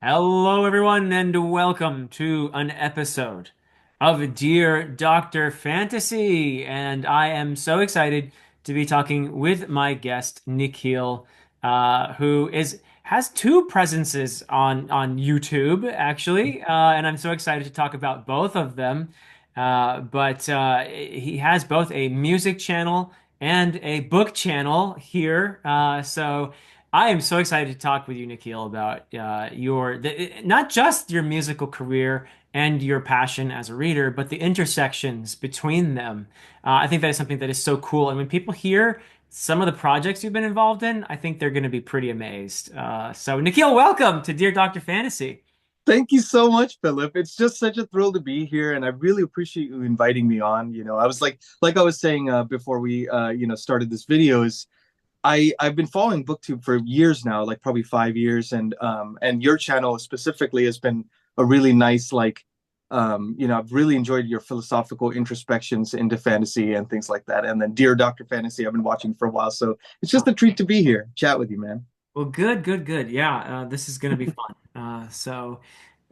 Hello, everyone, and welcome to an episode of Dear Dr. Fantasy. And I am so excited to be talking with my guest, Nikhil, who has two presences on YouTube, actually. And I'm so excited to talk about both of them. But he has both a music channel and a book channel here. So. I am so excited to talk with you, Nikhil, about not just your musical career and your passion as a reader, but the intersections between them. I think that is something that is so cool. And when people hear some of the projects you've been involved in, I think they're going to be pretty amazed. So, Nikhil, welcome to Dear Dr. Fantasy. Thank you so much, Philip. It's just such a thrill to be here, and I really appreciate you inviting me on. I was like I was saying before we, started this video, is I've been following BookTube for years now, like probably 5 years, and your channel specifically has been a really nice, I've really enjoyed your philosophical introspections into fantasy and things like that. And then Dear Dr. Fantasy, I've been watching for a while, so it's just a treat to be here, chat with you, man. Well, good, good, good. Yeah, this is going to be fun. For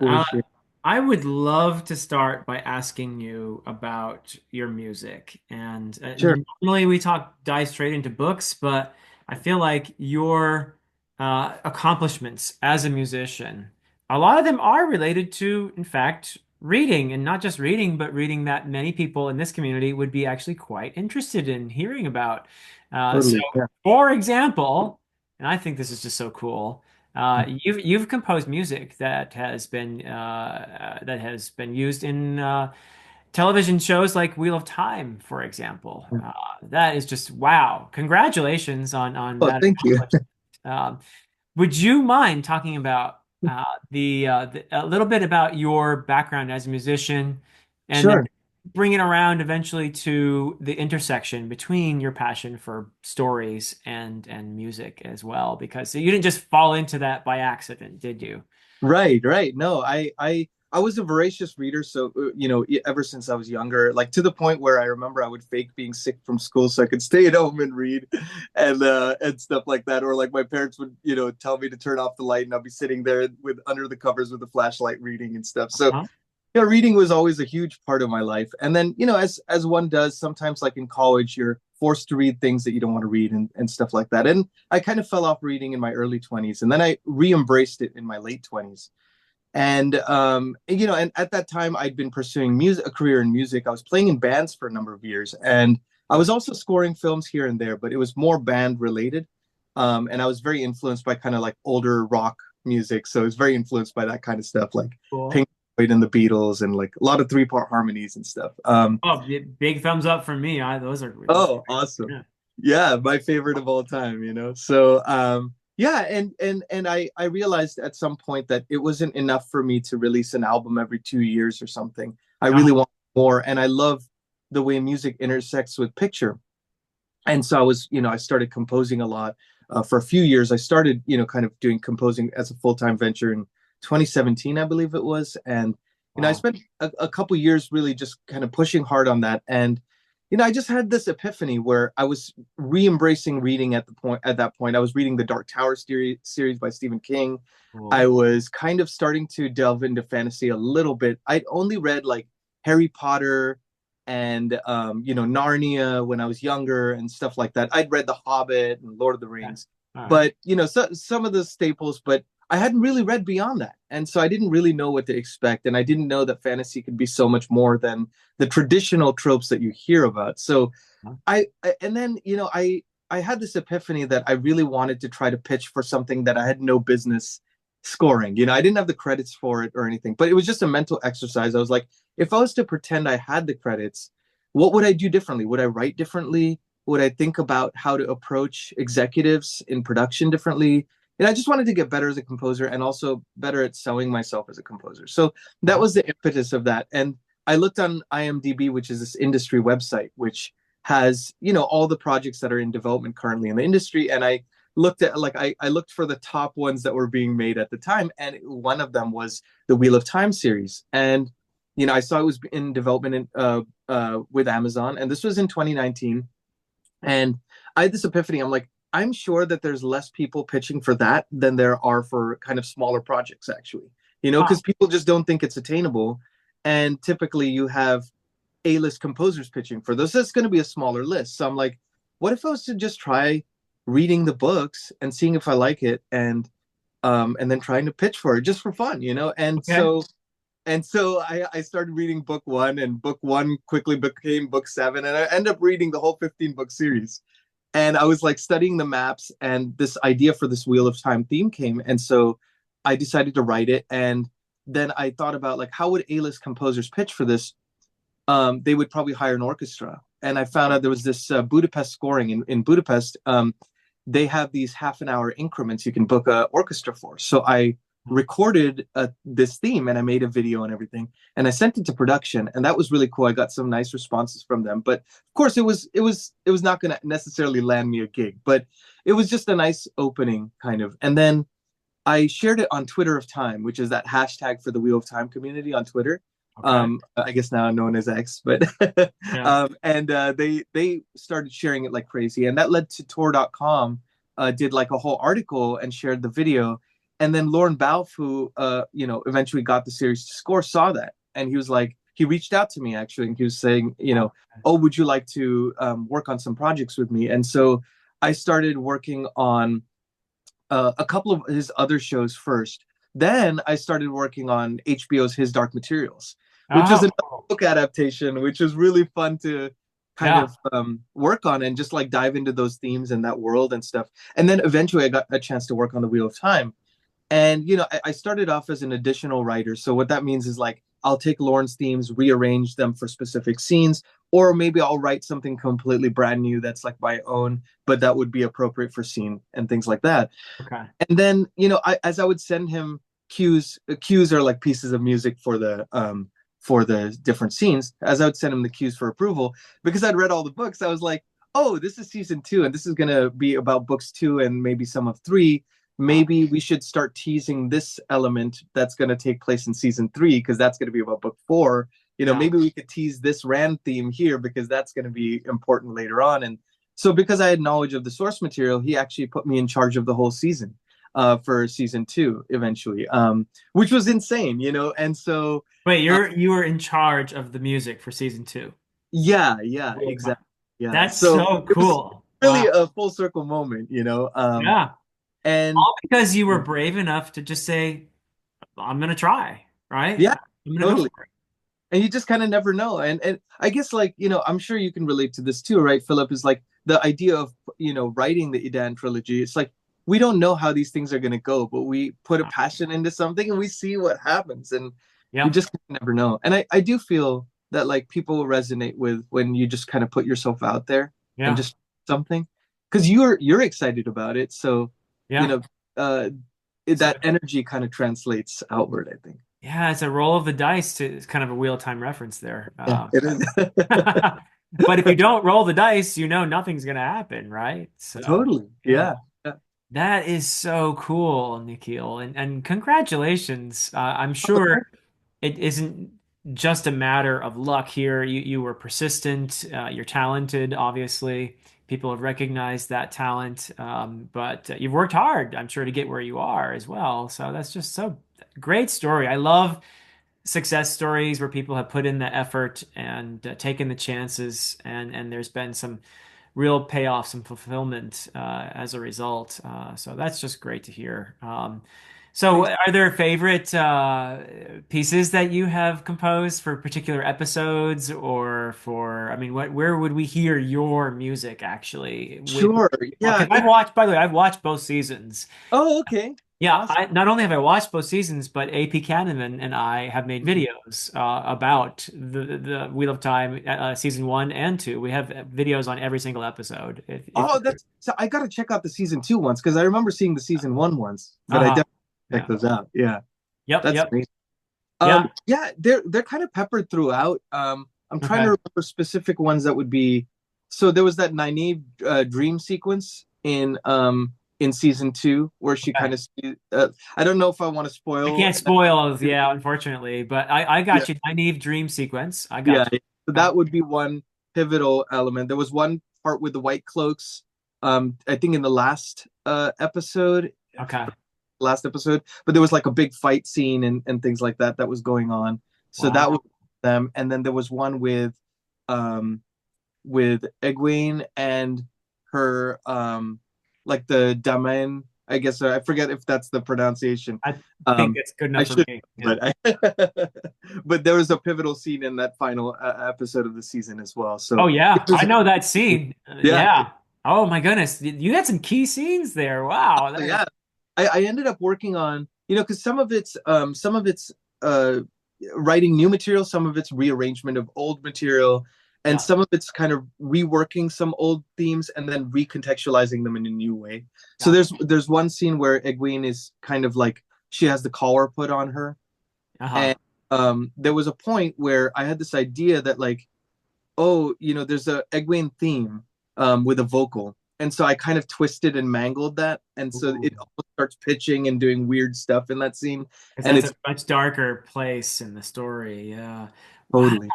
Uh, sure. I would love to start by asking you about your music. And Sure. normally we dive straight into books, but I feel like your accomplishments as a musician, a lot of them are related to, in fact, reading, and not just reading, but reading that many people in this community would be actually quite interested in hearing about. So, Totally. Yeah. for example, and I think this is just so cool. You've composed music that has been used in television shows like Wheel of Time, for example. That is just wow! Congratulations on Oh, that thank you. accomplishment. Um, would you mind talking about a little bit about your background as a musician, and then Sure. bring it around eventually to the intersection between your passion for stories and music as well? Because you didn't just fall into that by accident, did you? Right, right. No, I was a voracious reader, so ever since I was younger, like to the point where I remember I would fake being sick from school so I could stay at home and read, and stuff like that. Or like my parents would, tell me to turn off the light, and I'll be sitting there with under the covers with a flashlight reading and stuff. So Huh? reading was always a huge part of my life. And then, as one does, sometimes like in college, you're forced to read things that you don't want to read and stuff like that. And I kind of fell off reading in my early 20s, and then I re-embraced it in my late 20s. And at that time I'd been pursuing music, a career in music. I was playing in bands for a number of years, and I was also scoring films here and there, but it was more band related. And I was very influenced by kind of like older rock music. So I was very influenced by that kind of stuff, like Cool. Pink Floyd and the Beatles, and like a lot of three-part harmonies and stuff. Oh, big thumbs up from me. Those are Oh, awesome. great. Yeah, my favorite of all time. So yeah, and I realized at some point that it wasn't enough for me to release an album every 2 years or something. I Yeah. really want more, and I love the way music intersects with picture. And so I started composing a lot. For a few years I started, kind of doing composing as a full-time venture in 2017, I believe it was. And I Wow. spent a couple years really just kind of pushing hard on that. And I just had this epiphany where I was re-embracing reading. At that point I was reading the Dark Tower series by Stephen King. I Cool. was kind of starting to delve into fantasy a little bit. I'd only read like Harry Potter and Narnia when I was younger and stuff like that. I'd read The Hobbit and Lord of the Okay. Rings, All right. but some of the staples, but I hadn't really read beyond that. And so I didn't really know what to expect, and I didn't know that fantasy could be so much more than the traditional tropes that you hear about. So Huh? and then I had this epiphany that I really wanted to try to pitch for something that I had no business scoring. I didn't have the credits for it or anything, but it was just a mental exercise. I was like, if I was to pretend I had the credits, what would I do differently? Would I write differently? Would I think about how to approach executives in production differently? And I just wanted to get better as a composer and also better at selling myself as a composer. So that Uh-huh. was the impetus of that. And I looked on IMDb, which is this industry website, which has, all the projects that are in development currently in the industry. And I looked at like I looked for the top ones that were being made at the time, and one of them was the Wheel of Time series. And I saw it was in development with Amazon, and this was in 2019. And I had this epiphany. I'm like, I'm sure that there's less people pitching for that than there are for kind of smaller projects, actually. Huh. Because people just don't think it's attainable. And typically you have A-list composers pitching for those. That's going to be a smaller list. So I'm like, what if I was to just try reading the books and seeing if I like it and then trying to pitch for it just for fun. Okay. And so I started reading book one, and book one quickly became book seven, and I ended up reading the whole 15 book series. And I was like studying the maps, and this idea for this Wheel of Time theme came. And so I decided to write it. And then I thought about like, how would A-list composers pitch for this? They would probably hire an orchestra. And I found out there was this Budapest scoring in Budapest. They have these half an hour increments you can book a orchestra for. So I recorded this theme and I made a video and everything, and I sent it to production, and that was really cool. I got some nice responses from them, but of course it was not going to necessarily land me a gig, but it was just a nice opening kind of. And then I shared it on Twitter of Time, which is that hashtag for the Wheel of Time community on Twitter. Okay. I guess now known as X, but Yeah. and they started sharing it like crazy, and that led to Tor.com did like a whole article and shared the video, and then Lauren Balfe, who eventually got the series to score, saw that, and he was like, he reached out to me actually, and he was saying, oh, would you like to work on some projects with me? And so I started working on a couple of his other shows first. Then I started working on HBO's His Dark Materials, which is another Oh, book adaptation, which was really fun to kind yeah. of work on and just like dive into those themes and that world and stuff. And then eventually I got a chance to work on the Wheel of Time. And I started off as an additional writer. So what that means is like I'll take Lauren's themes, rearrange them for specific scenes, or maybe I'll write something completely brand new that's like my own, but that would be appropriate for scene and things like that. Okay. And then as I would send him cues are like pieces of music for the different scenes. As I would send him the cues for approval, because I'd read all the books, I was like, oh, this is season two, and this is gonna be about books two and maybe some of three. Maybe we should start teasing this element that's going to take place in season three, because that's going to be about book four. Yeah. Maybe we could tease this Rand theme here because that's going to be important later on. And so because I had knowledge of the source material, he actually put me in charge of the whole season for season two eventually, which was insane. And so, Wait, uh, you were in charge of the music for season two. yeah, Wheel of Time. exactly. Yeah. That's So so it was cool. really Wow. a full circle moment. Yeah. And All because you were brave enough to just say, I'm gonna try, right? yeah, I'm gonna go totally. for it. And you just kind of never know. And I guess, like, I'm sure you can relate to this too, right, Philip? Is like the idea of writing the Idan trilogy. It's like we don't know how these things are going to go, but we put a passion into something and we see what happens, and we Yeah. just never know. And I do feel that like people resonate with when you just kind of put yourself out there and Yeah. just something, because you're excited about it, so you Yeah. know uh So that energy kind of translates outward, I think. yeah, it's a roll of the dice to it's kind of a Wheel of Time reference there. Yeah, it is. But if you don't roll the dice, you know nothing's gonna happen, right? So Totally. yeah. Yeah. Yeah. That is so cool, Nikhil, and congratulations. I'm Oh, thank sure it isn't just a matter of luck here. You were persistent. You're talented, obviously. People have recognized that talent, but you've worked hard, I'm sure, to get where you are as well. So that's just so great story. I love success stories where people have put in the effort and taken the chances, and there's been some real payoff, some fulfillment as a result. So that's just great to hear. So, thanks. are there favorite pieces that you have composed for particular episodes, or I mean, where would we hear your music actually? Sure. Well, Yeah. because I've watched, by the way, I've watched both seasons. Oh, okay. Yeah, Awesome. not only have I watched both seasons, but AP Canavan and I have made videos about the Wheel of Time season one and two. We have videos on every single episode. If Oh, that's so I gotta check out the season two ones, because I remember seeing the season one ones, but I uh, definitely check yeah, those out. Yeah, yep, that's yep, great. yeah. Yeah, they're kind of peppered throughout. I'm trying to Okay, remember specific ones that would be. So there was that naive dream sequence in season two where she okay. kind of. I don't know if I want to I spoil. can't spoil, yeah, unfortunately, but I Yeah, got you. Naive dream sequence. I yeah. got you. So Yeah. that would be one pivotal element. There was one part with the white cloaks. I think in the episode, Okay. last episode, but there was like a big fight scene and things like that that was going on. So that was Wow. them, and then there was one um with Egwene and her like the Damen. I guess I forget if that's the pronunciation. I think Um, it's good I enough for should, me. Yeah. but but there was a pivotal scene in that final episode of the season as well. Oh So it yeah, I was, know that scene. yeah, Yeah. Oh my goodness, you had some key scenes there. Wow. yeah. I ended up working on, because some of it's uh writing new material, some of it's rearrangement of old material, and Yeah. some of it's kind of reworking some old themes and then recontextualizing them in a new way. So Yeah. there's one scene where Egwene is kind of like she has the collar put on her, Uh-huh. and there was a point where I had this idea that like, oh, there's a Egwene theme with a vocal. And so I kind of twisted and mangled that. And so Ooh. it almost starts pitching and doing weird stuff in that scene. Because And that's it's a much darker place in the story. Yeah. Wow. totally.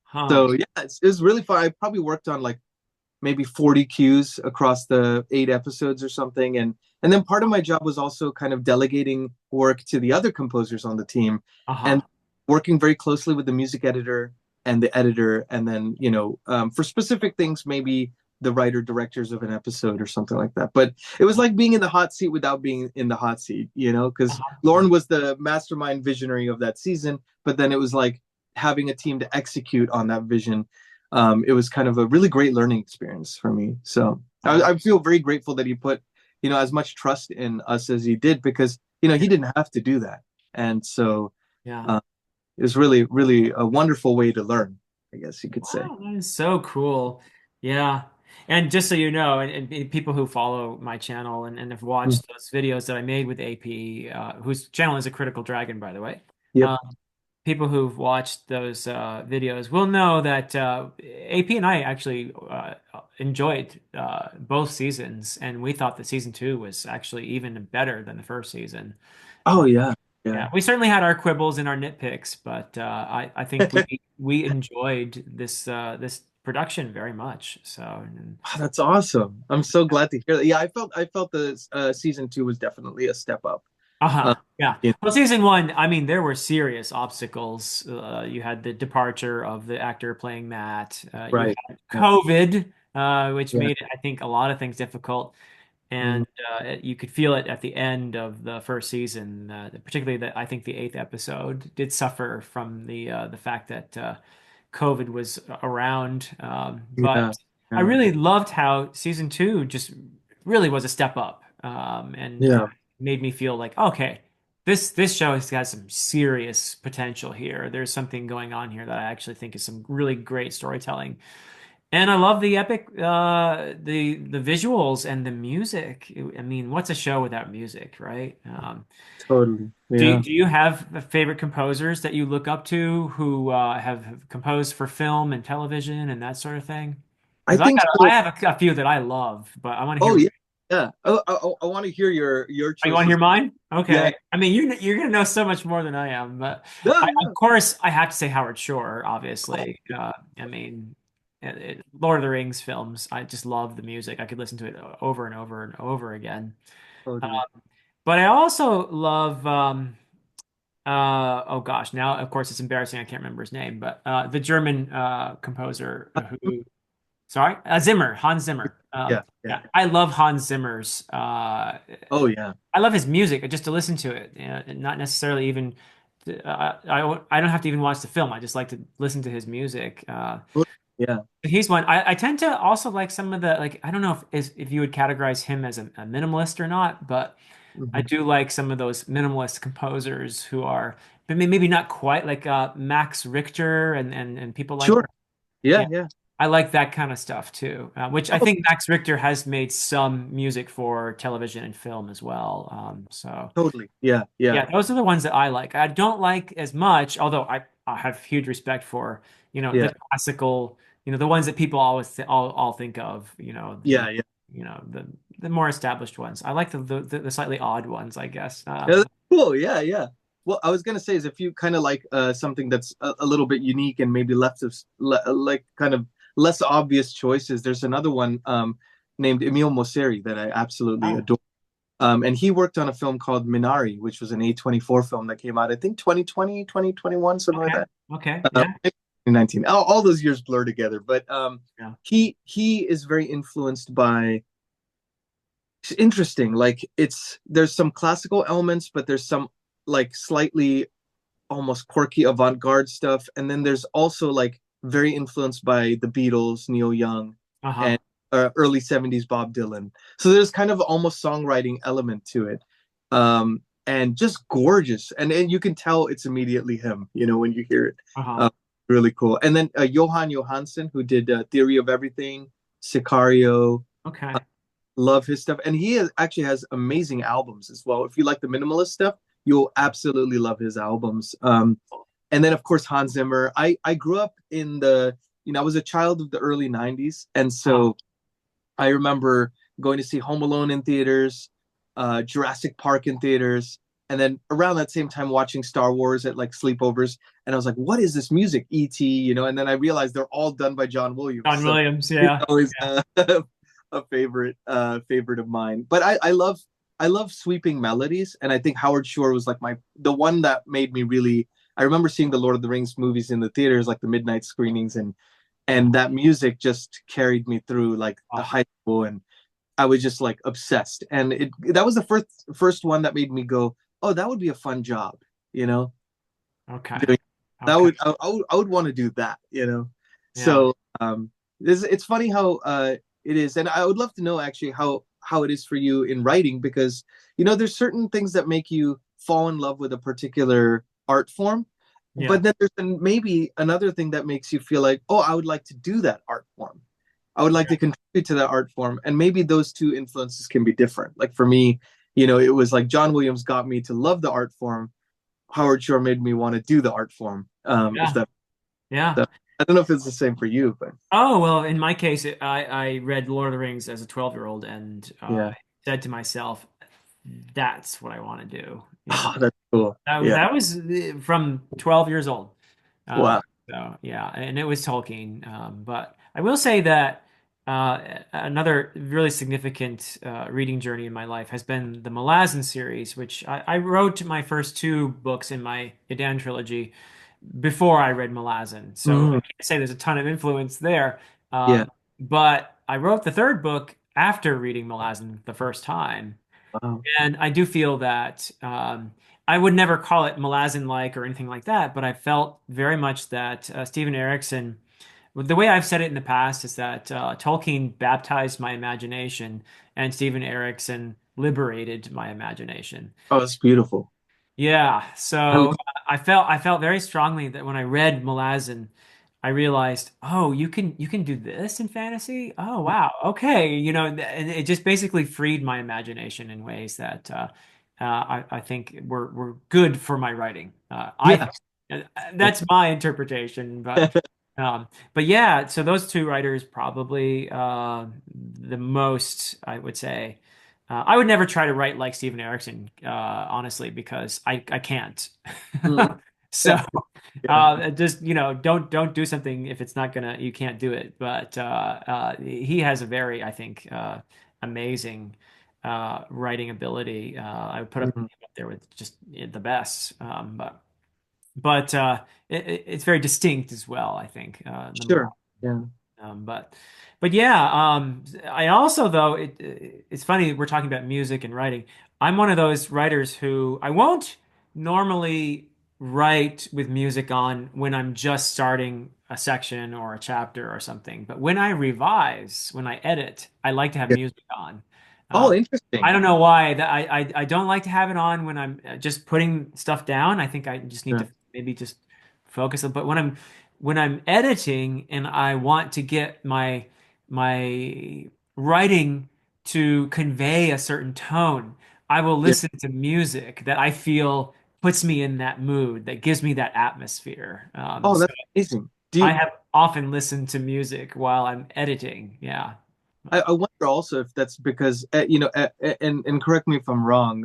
Huh. So yeah, it's really fun. I probably worked on like maybe 40 cues across the 8 episodes or something. And then part of my job was also kind of delegating work to the other composers on the team and Uh-huh. working very closely with the music editor and the editor. And then, for specific things, maybe the writer directors of an episode or something like that. But it was like being in the hot seat without being in the hot seat, because Uh-huh. Lauren was the mastermind visionary of that season. But then it was like having a team to execute on that vision. It was kind of a really great learning experience for me. So Wow. I feel very grateful that he put, as much trust in us as he did because, he didn't have to do that. And so Yeah. uh, it was really, really a wonderful way to learn, I guess you could say. Wow, that is so cool. Yeah. And just so you know, and people who follow my channel and have Mm. watched those videos that I made with AP, whose channel is a Critical Dragon, by the way. Yep. Um, People who've watched those videos will know that AP and I actually enjoyed both seasons, and we thought that season two was actually even better than the first season. Oh yeah. Yeah, Yeah. we certainly had our quibbles and our nitpicks, but I think we enjoyed this production very much. So, Oh, that's awesome. I'm so glad to hear that. Yeah, I felt the season 2 was definitely a step up. Uh, uh-huh. Yeah. yeah, Well, season one, I mean, there were serious obstacles. You had the departure of the actor playing Matt. You right. had Yeah. COVID, which Yeah. made, I think, a lot of things difficult. Mm, And you could feel it at the end of the first season, particularly that I think the eighth episode did suffer from the fact that COVID was around. But yeah. I Yeah. really loved how season two just really was a step up, and Yeah. made me feel like, okay, this show has got some serious potential here. There's something going on here that I actually think is some really great storytelling. And I love the epic, the visuals and the music. I mean, what's a show without music, right? Totally. Do Yeah. do you have favorite composers that you look up to who have composed for film and television and that sort of thing? I Because I think got I so. have a few that I love, but I want to Oh hear. yeah. Yeah. Oh, I want to hear your Oh, you want to choices. hear mine? Yeah. Okay. I mean, you're gonna know so much more than I am, but No, of no. course I have to say Howard Shore, Oh, obviously. I mean, Lord of the Rings films. I just love the music. I could listen to it over and over and over again. Uh, totally. but I also love. Oh gosh, now of course it's embarrassing. I can't remember his name, but the German composer who. Sorry, Zimmer, Hans Zimmer. Yeah. Yeah. Yeah, I love Hans Zimmer's. Oh yeah. I love his music just to listen to it, and not necessarily even. I don't have to even watch the film. I just like to listen to his music. Yeah. He's one. I tend to also like some of the like. I don't know if you would categorize him as a minimalist or not, but I Mhm. do like some of those minimalist composers who are, but maybe not quite like Max Richter and people like Sure. that. Yeah. Yeah, Yeah. I like that kind of stuff too, which I Oh, think Max Richter has made some music for television and film as well. So totally. Yeah. Yeah. yeah, those are the ones that I like. I don't like as much, although I have huge respect for, the Yeah. classical, the ones that people always all think of, Yeah. Yeah. the more established ones. I like the slightly odd ones, I guess. Yeah, that's cool. Yeah, yeah. Well, I was gonna say is if you kind of like something that's a little bit unique and maybe left of like kind of less obvious choices. There's another one. named Emile Mosseri that I absolutely Oh, adore. And he worked on a film called Minari, which was an A24 film that came out, I think 2020, 2021, something like okay. that. Okay. Yeah. 2019. All those years blur together. But Yeah. he is very influenced by, it's interesting. Like there's some classical elements, but there's some like slightly almost quirky avant-garde stuff. And then there's also like very influenced by the Beatles, Neil Young, Uh-huh. and early 70s Bob Dylan. So there's kind of almost songwriting element to it. And just gorgeous. And you can tell it's immediately him, when you hear it. Uh-huh. Uh, really cool. And then Johan Johansson, who did Theory of Everything, Sicario, Okay. love his stuff. And actually has amazing albums as well. If you like the minimalist stuff, you'll absolutely love his albums. And then of course Hans Zimmer. I grew up I was a child of the early 90s. And Uh-huh. so I remember going to see Home Alone in theaters, Jurassic Park in theaters, and then around that same time watching Star Wars at like sleepovers. And I was like, what is this music? E.T., and then I realized they're all done by John Williams. John So Williams. it's Yeah. always Yeah. a favorite of mine. But I love sweeping melodies, and I think Howard Shore was like the one that made me really. I remember seeing the Lord of the Rings movies in the theaters, like the midnight screenings, and that music just carried me through like the Oh, high school, and I was just like obsessed. And that was the first one that made me go, oh, that would be a fun job, you know, okay. doing that Okay. I would want to do that. Yeah. So it's funny how it is, and I would love to know actually how it is for you in writing, because there's certain things that make you fall in love with a particular art form, Yeah. but then there's maybe another thing that makes you feel like, oh, I would like to do that art form. I would like to contribute to that art form. And maybe those two influences can be different. Like for me, it was like John Williams got me to love the art form. Howard Shore made me want to do the art form. If Yeah. that, Yeah. that I don't know if it's the same for you, but Oh, well, in my case, I read Lord of the Rings as a 12-year-old and yeah. said to myself, that's what I want to do. Oh, that's cool. Yeah. That was from 12 years old. Uh, Wow. so yeah, and it was Tolkien. But I will say that another really significant reading journey in my life has been the Malazan series, which I wrote my first two books in my Idan trilogy before I read Malazan. So I Mm, can't say there's a ton of influence there. yeah. But I wrote the third book after reading Malazan the first time. Wow. And I do feel that I would never call it Malazan-like or anything like that, but I felt very much that Stephen Erickson, the way I've said it in the past is that Tolkien baptized my imagination and Stephen Erickson liberated my imagination. Oh, that's beautiful. Yeah, I so love, I felt very strongly that when I read Malazan, I realized, oh, you can do this in fantasy? Oh, wow. Okay, and it just basically freed my imagination in ways that I think were good for my writing. yeah. That's my interpretation, but yeah, so those two writers probably the most I would say. I would never try to write like Steven Erickson, honestly, because I can't. Mm, So yeah. Yeah. just don't do something if it's not gonna you can't do it. But he has a very I think amazing writing ability. I would put Mm, up there with just the best. But it's very distinct as well. I think the sure. Yeah. but yeah, I also though it's funny we're talking about music and writing. I'm one of those writers who I won't normally write with music on when I'm just starting a section or a chapter or something. But when I revise, when I edit, I like to have Yeah. music on. Oh, Um, I interesting. don't know why that I don't like to have it on when I'm just putting stuff down. I think I just need Yeah. to maybe just focus. But when I'm editing and I want to get my writing to convey a certain tone, I will Yeah. listen to music that I feel puts me in that mood, that gives me that atmosphere. Oh, So that's amazing. Do I you have often listened to music while I'm editing. Yeah. I wonder also if that's because and correct me if I'm wrong,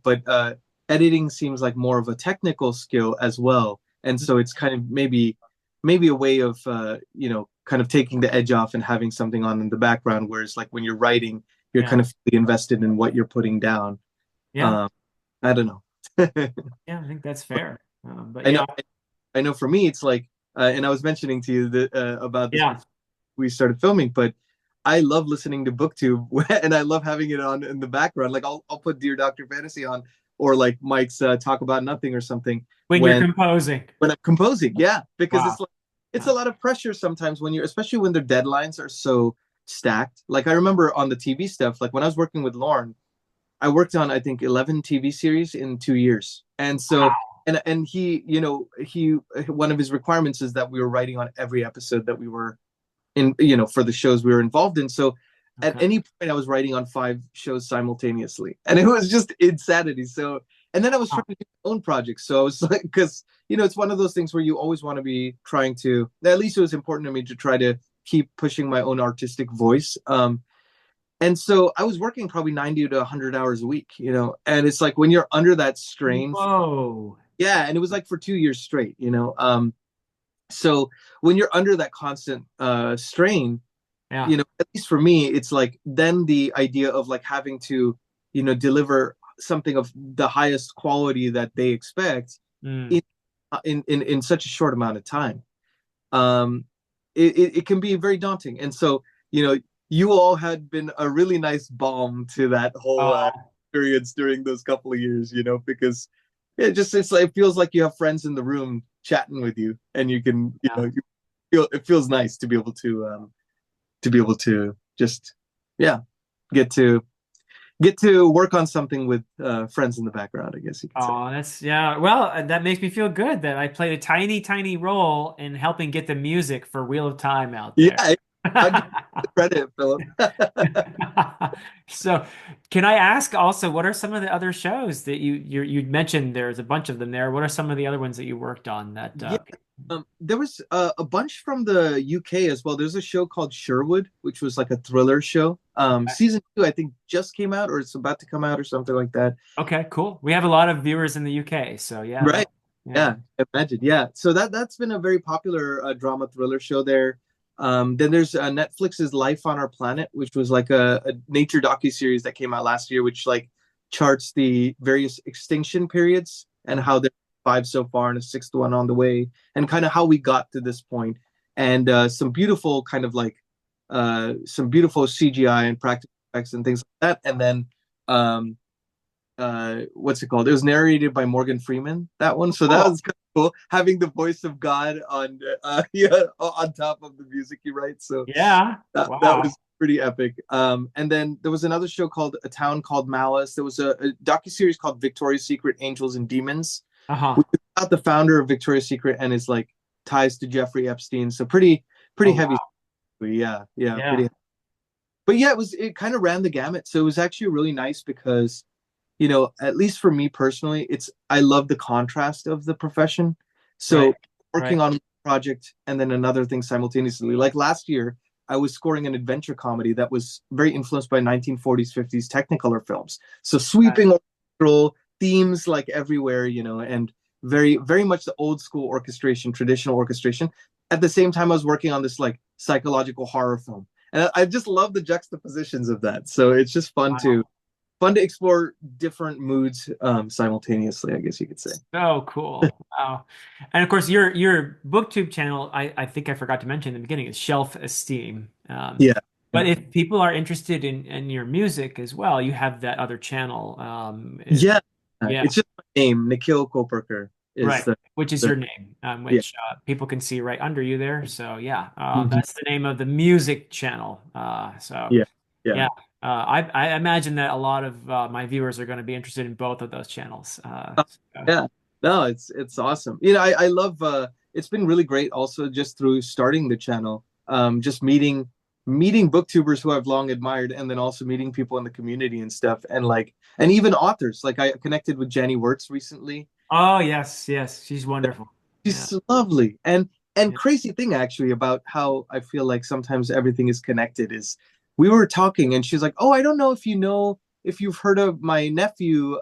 but editing seems like more of a technical skill as well, and so it's kind of maybe a way of kind of taking the edge off and having something on in the background. Whereas like when you're writing, you're Yeah. kind of fully invested in what you're putting down. Yeah. Um, I don't know. Yeah. I think that's fair. But I know, yeah. I know. For me, it's like, and I was mentioning to you that about this Yeah. before we started filming, but I love listening to BookTube, and I love having it on in the background. Like I'll put Dear Doctor Fantasy on, or like Mike's Talk About Nothing or something When you're when composing. I'm composing. Yeah, because Wow. it's like it's a Wow. lot of pressure sometimes when you're, especially when their deadlines are so stacked. Like I remember on the TV stuff, like when I was working with Lauren, I worked on I think 11 TV series in 2 years, and so and he, he one of his requirements is that we were writing on every episode that we were in, for the shows we were involved in. So at Okay. any point, I was writing on 5 shows simultaneously, and it was just insanity. So, and then I was Wow. trying to do my own projects. So I was like, because it's one of those things where you always want to be trying to. At least it was important to me to try to keep pushing my own artistic voice. And so I was working probably 90 to 100 hours a week, and it's like when you're under that strain. Whoa. Yeah, and it was like for 2 years straight. So when you're under that constant strain, Yeah. at least for me, it's like then the idea of like having to, deliver something of the highest quality that they expect Mm. in in such a short amount of time. Um, it can be very daunting. And so, you all had been a really nice balm to that whole Oh, experience during those couple of years, because it's like it feels like you have friends in the room chatting with you, and you can, yeah. it feels nice to be able to just, yeah, get to work on something with friends in the background, I guess you could say. Oh, that's yeah. Well, that makes me feel good that I played a tiny, tiny role in helping get the music for Wheel of Time out there. Yeah, I'll give you the credit, Philip. So, can I ask also, what are some of the other shows that you mentioned? There's a bunch of them there. What are some of the other ones that you worked on that Yeah, there was a bunch from the UK as well. There's a show called Sherwood, which was like a thriller show. Season 2, I think, just came out, or it's about to come out, or something like that. Okay, cool. We have a lot of viewers in the UK, so yeah, that Right. yeah. Yeah, imagine. Yeah. So that's been a very popular drama thriller show there. Then there's Netflix's Life on Our Planet, which was like a nature docu-series that came out last year, which like charts the various extinction periods and how there's 5 so far and a 6th one on the way, and kind of how we got to this point. And some beautiful kind of like some beautiful CGI and practical effects and things like that. And then um, what's it called? It was narrated by Morgan Freeman, that one. So that Cool. was kind of cool, having the voice of God on yeah, on top of the music he writes. So Yeah. that Wow. was pretty epic. And then there was another show called A Town Called Malice. There was a docu-series called Victoria's Secret Angels and Demons, Uh-huh. which is about the founder of Victoria's Secret and his like ties to Jeffrey Epstein. So pretty Oh, heavy. wow. Yeah, pretty Yeah. heavy. But yeah, it kind of ran the gamut. So it was actually really nice because at least for me personally, I love the contrast of the profession. Right. So working Right. on one project and then another thing simultaneously. Like last year, I was scoring an adventure comedy that was very influenced by 1940s, 50s Technicolor films. So Right. sweeping orchestral themes like everywhere, and very, very much the old school orchestration, traditional orchestration. At the same time, I was working on this like psychological horror film. And I just love the juxtapositions of that. So it's just Wow. fun to explore different moods simultaneously, I guess you could say. So cool. Wow. And of course, your BookTube channel, I think I forgot to mention in the beginning, is Shelf Esteem. Yeah. But Yeah. if people are interested in your music as well, you have that other channel. Yeah. Yeah, It's just my name, Nikhil Koperker is right. Which is the your name, yeah. which people can see right under you there. So yeah, Mhm. that's the name of the music channel. So Yeah. Yeah. yeah, I imagine that a lot of my viewers are going to be interested in both of those channels. So, Yeah. No, it's awesome. I love it's been really great also just through starting the channel. Just meeting booktubers who I've long admired, and then also meeting people in the community and stuff, and like and even authors. Like I connected with Jenny Wirtz recently. oh yes, yes, she's wonderful. Yeah, She's lovely. And yeah. crazy thing actually about how I feel like sometimes everything is connected is we were talking and she's like, "Oh, I don't know if you've heard of my nephew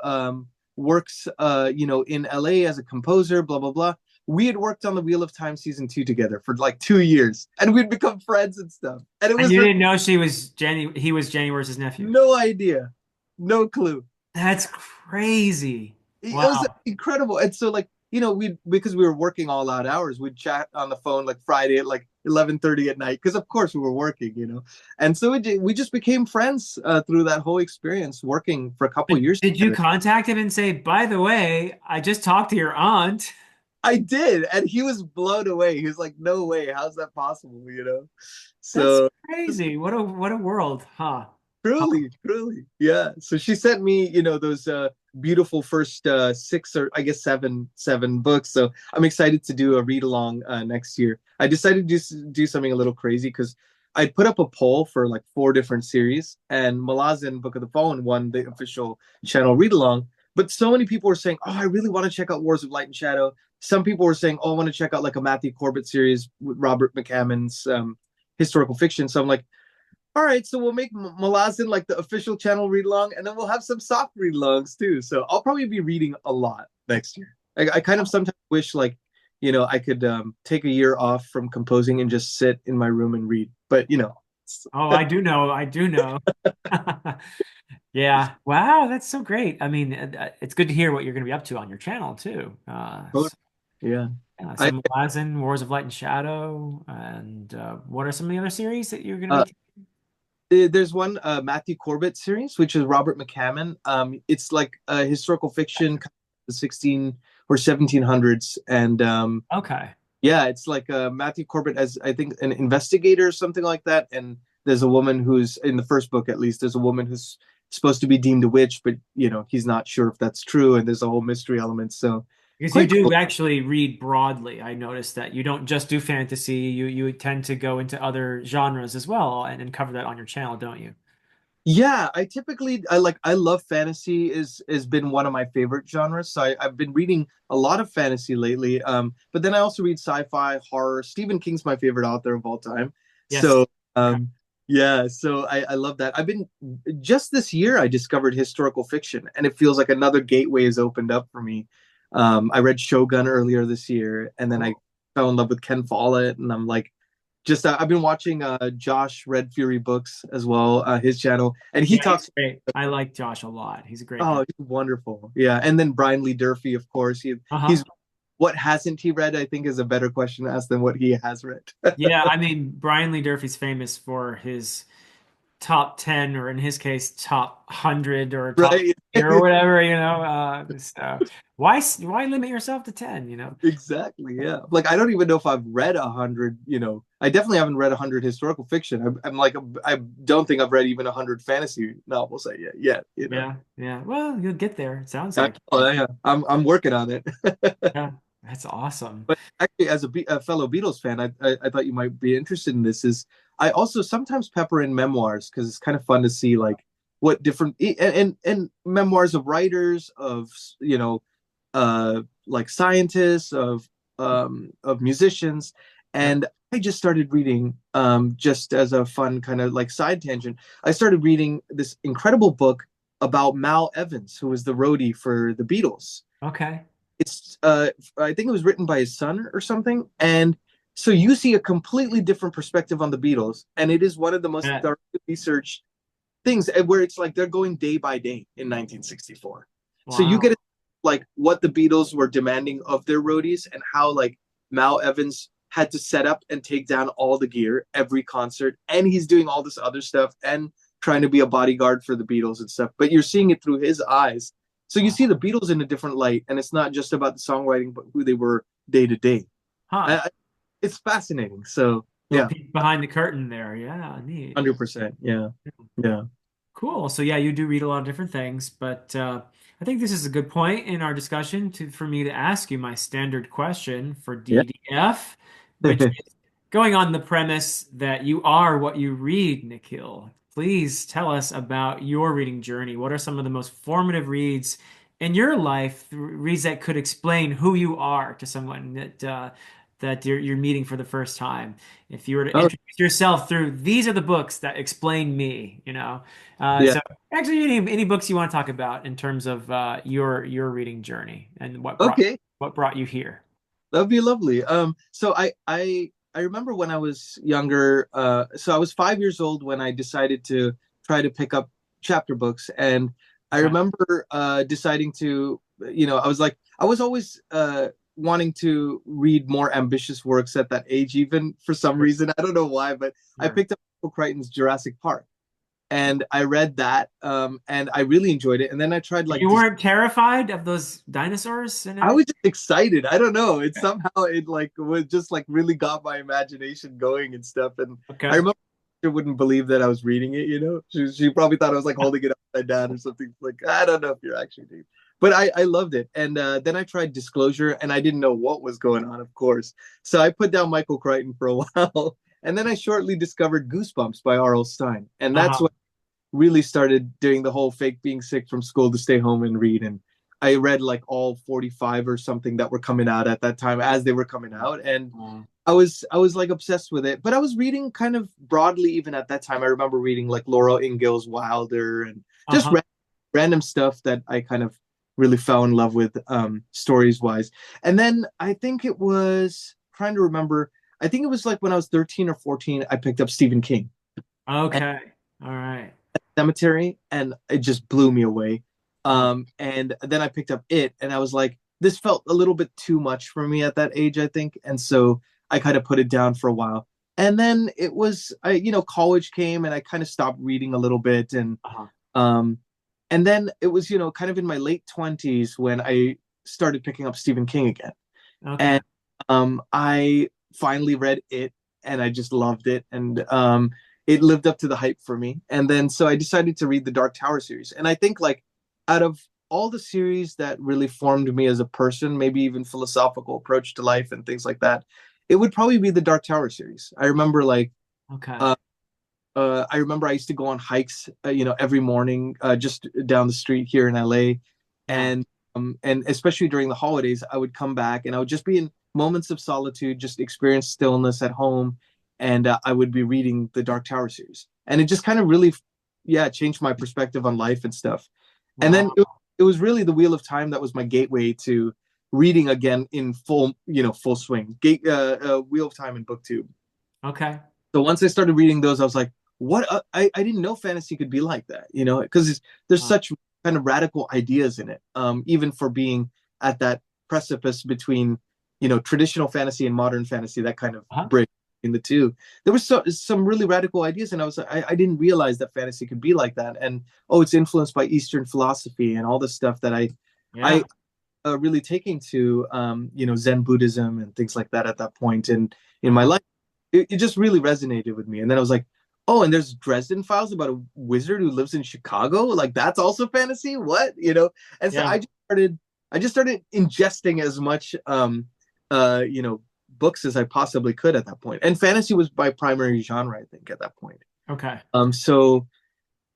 works in LA as a composer, blah blah blah." we had worked on the Wheel of Time season 2 together for like 2 years, and we'd become friends and stuff. And it And was you really didn't know she was Jenny, he was Jenny Wars' nephew. no idea, no clue. That's crazy. It was Wow. incredible. And so like, we because we were working all out hours, we'd chat on the phone like Friday at like 11:30 at night because of course we were working. And so we just became friends through that whole experience working for a couple But years did you together. contact him and say, by the way, I just talked to your aunt? I did, and he was blown away. He was like, "No way, how's that possible?" That's So crazy. What a world, huh? Huh. truly, truly, yeah. So she sent me, those beautiful first six or I guess seven books. So I'm excited to do a read along next year. I decided to do something a little crazy because I put up a poll for like four different series, and Malazan Book of the Fallen won the official channel read along. But so many people were saying, "Oh, I really want to check out Wars of Light and Shadow." Some people were saying, "Oh, I want to check out like a Matthew Corbett series with Robert McCammon's historical fiction." So I'm like, all right, so we'll make Malazan like the official channel read along, and then we'll have some soft read alongs too. So I'll probably be reading a lot next year. I kind of sometimes wish like, I could take a year off from composing and just sit in my room and read. But Oh, I do know. I do know. Yeah. Wow, that's so great. I mean, it's good to hear what you're going to be up to on your channel too. yeah. Yeah, I some Horizon, Wars of Light and Shadow, and what are some of the other series that you're going to uh, be? there's one Matthew Corbett series, which is Robert McCammon. It's like a historical fiction, the 16 or 1700s, and Okay. yeah, it's like Matthew Corbett as I think an investigator or something like that. And there's a woman who's in the first book, at least. There's a woman who's supposed to be deemed a witch, but he's not sure if that's true. And there's a whole mystery element. So Because you quite do cool. actually read broadly. I noticed that you don't just do fantasy. You tend to go into other genres as well and cover that on your channel, don't you? Yeah, I love fantasy is has been one of my favorite genres. So I've been reading a lot of fantasy lately. But then I also read sci-fi, horror. Stephen King's my favorite author of all time. Yes. So Okay. yeah, so I love that. I've been just this year I discovered historical fiction, and it feels like another gateway has opened up for me. I read Shogun earlier this year, and then I Cool. fell in love with Ken Follett, and I'm like just I've been watching Josh Red Fury books as well, his channel, and he Yeah, he's talks. great. I like Josh a lot. He's a great guy. Oh, he's wonderful. Yeah, and then Brian Lee Durfee, of course. He's Uh-huh. what hasn't he read? I think is a better question to ask than what he has read. Yeah, I mean, Brian Lee Durfee's famous for his top 10, or in his case, top 100 or top Right? or whatever, so why limit yourself to 10? Exactly. Yeah. Like I don't even know if I've read 100. I definitely haven't read 100 historical fiction. I'm like I don't think I've read even 100 fantasy novels yet. Yeah, yeah. Well, you'll get there. It sounds like. Yeah. I'm working on it. Yeah, that's awesome. But actually, as a fellow Beatles fan, I thought you might be interested in this. Is I also sometimes pepper in memoirs because it's kind of fun to see like what different and memoirs of writers of like scientists of musicians, Yep. and I just started reading just as a fun kind of like side tangent. I started reading this incredible book about Mal Evans, who was the roadie for the Beatles. Okay. It's I think it was written by his son or something, and so you see a completely different perspective on the Beatles, and it is one of the most Yeah. thoroughly researched things where it's like they're going day by day in 1964. So you get Wow. like what the Beatles were demanding of their roadies and how like Mal Evans had to set up and take down all the gear every concert, and he's doing all this other stuff and trying to be a bodyguard for the Beatles and stuff, but you're seeing it through his eyes. So you Wow. see the Beatles in a different light, and it's not just about the songwriting but who they were day to day. Huh. It's fascinating. So Little yeah, peek behind the curtain there. Yeah, neat. 100%. Yeah, yeah, Cool. So yeah, you do read a lot of different things, but I think this is a good point in our discussion for me to ask you my standard question for yeah. DDF, which is going on the premise that you are what you read, Nikhil. Please tell us about your reading journey. What are some of the most formative reads in your life, reads that could explain who you are to someone that you're meeting for the first time? If you were to Oh introduce yourself through, these are the books that explain me. yeah. So actually, any books you want to talk about in terms of your reading journey and Okay. what brought you here? That'd be lovely. So I remember when I was younger. So I was 5 years old when I decided to try to pick up chapter books, and I Okay. remember deciding to, I was like, I was always wanting to read more ambitious works at that age, even for some Sure. reason. I don't know why, but I Sure. picked up Michael Crichton's Jurassic Park, and I read that, and I really enjoyed it. And then I tried like You weren't terrified of those dinosaurs and I was everything? just excited. I don't know. It somehow it like was just like really got my imagination going and stuff. And I Okay. remember she wouldn't believe that I was reading it. She probably thought I was like holding it upside down or something. Like I don't know if you're actually doing. But I loved it. And then I tried Disclosure, and I didn't know what was going on, of course. So I put down Michael Crichton for a while, and then I shortly discovered Goosebumps by R.L. Stein, and that's Uh-huh. what really started doing the whole fake being sick from school to stay home and read. And I read like all 45 or something that were coming out at that time as they were coming out. And I was like obsessed with it. But I was reading kind of broadly even at that time. I remember reading like Laura Ingalls Wilder and just Uh-huh. random stuff that I kind of really fell in love with, stories wise. And then I think it was trying to remember, I think it was like when I was 13 or 14, I picked up Stephen King and Okay. All right. Cemetery, and it just blew me away. Wow. And then I picked up it, and I was like, this felt a little bit too much for me at that age, I think. And so I kind of put it down for a while. And then it was, college came, and I kind of stopped reading a little bit. Uh-huh. Um, and then it was, kind of in my late 20s when I started picking up Stephen King again. Okay. And I finally read it, and I just loved it. And it lived up to the hype for me. And then so I decided to read the Dark Tower series. And I think like out of all the series that really formed me as a person, maybe even philosophical approach to life and things like that, it would probably be the Dark Tower series. I remember like Okay. uh, I remember I used to go on hikes, every morning, just down the street here in LA, Yeah. and especially during the holidays, I would come back and I would just be in moments of solitude, just experience stillness at home, and I would be reading the Dark Tower series, and it just kind of really, yeah, changed my perspective on life and stuff. And then Wow. it was really the Wheel of Time that was my gateway to reading again in full, full swing. Wheel of Time and BookTube. Okay. So once I started reading those, I was like, what? I didn't know fantasy could be like that, because there's Wow. such kind of radical ideas in it, even for being at that precipice between, traditional fantasy and modern fantasy, that kind of Uh-huh. bridge in the two. There was some really radical ideas, and I didn't realize that fantasy could be like that. And oh, it's influenced by Eastern philosophy and all this stuff that I Yeah. really taking to, Zen Buddhism and things like that at that point in my Uh-huh. life. It just really resonated with me. And then I was like, oh, and there's Dresden Files about a wizard who lives in Chicago. Like that's also fantasy. What? And so Yeah. I just started ingesting as much, books as I possibly could at that point. And fantasy was my primary genre, I think, at that point. Okay. So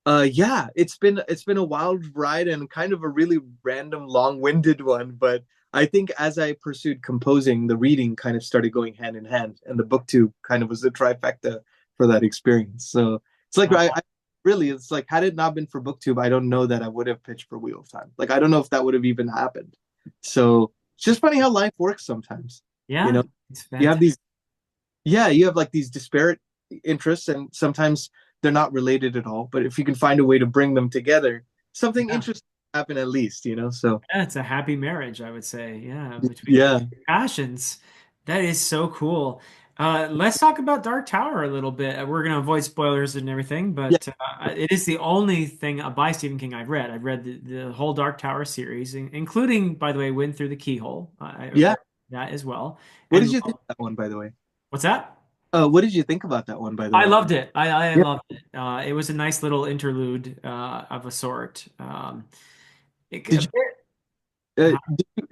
yeah, it's been a wild ride and kind of a really random, long-winded one, but I think as I pursued composing, the reading kind of started going hand in hand, and the booktube kind of was the trifecta for that experience. So it's like I really, it's like had it not been for booktube, I don't know that I would have pitched for Wheel of Time. Like I don't know if that would have even happened. So it's just funny how life works sometimes. You Yeah. know, It's you have fantastic. these yeah, you have like these disparate interests, and sometimes they're not related at all. But if you can find a way to bring them together, something Yeah. interesting happen at least. So Yeah, it's a happy marriage, I would say. Yeah, between yeah, passions. That is so cool. Let's talk about Dark Tower a little bit. We're going to avoid spoilers and everything, yeah, but it is the only thing by Stephen King I've read. I've read the whole Dark Tower series, including, by the way, Wind Through the Keyhole. I've yeah. read that as well. What did And you think of that one, by the way? what's that? What did you think about that one, by the I way? loved it. I Yeah. loved it. It was a nice little interlude of a sort. A Did you bit,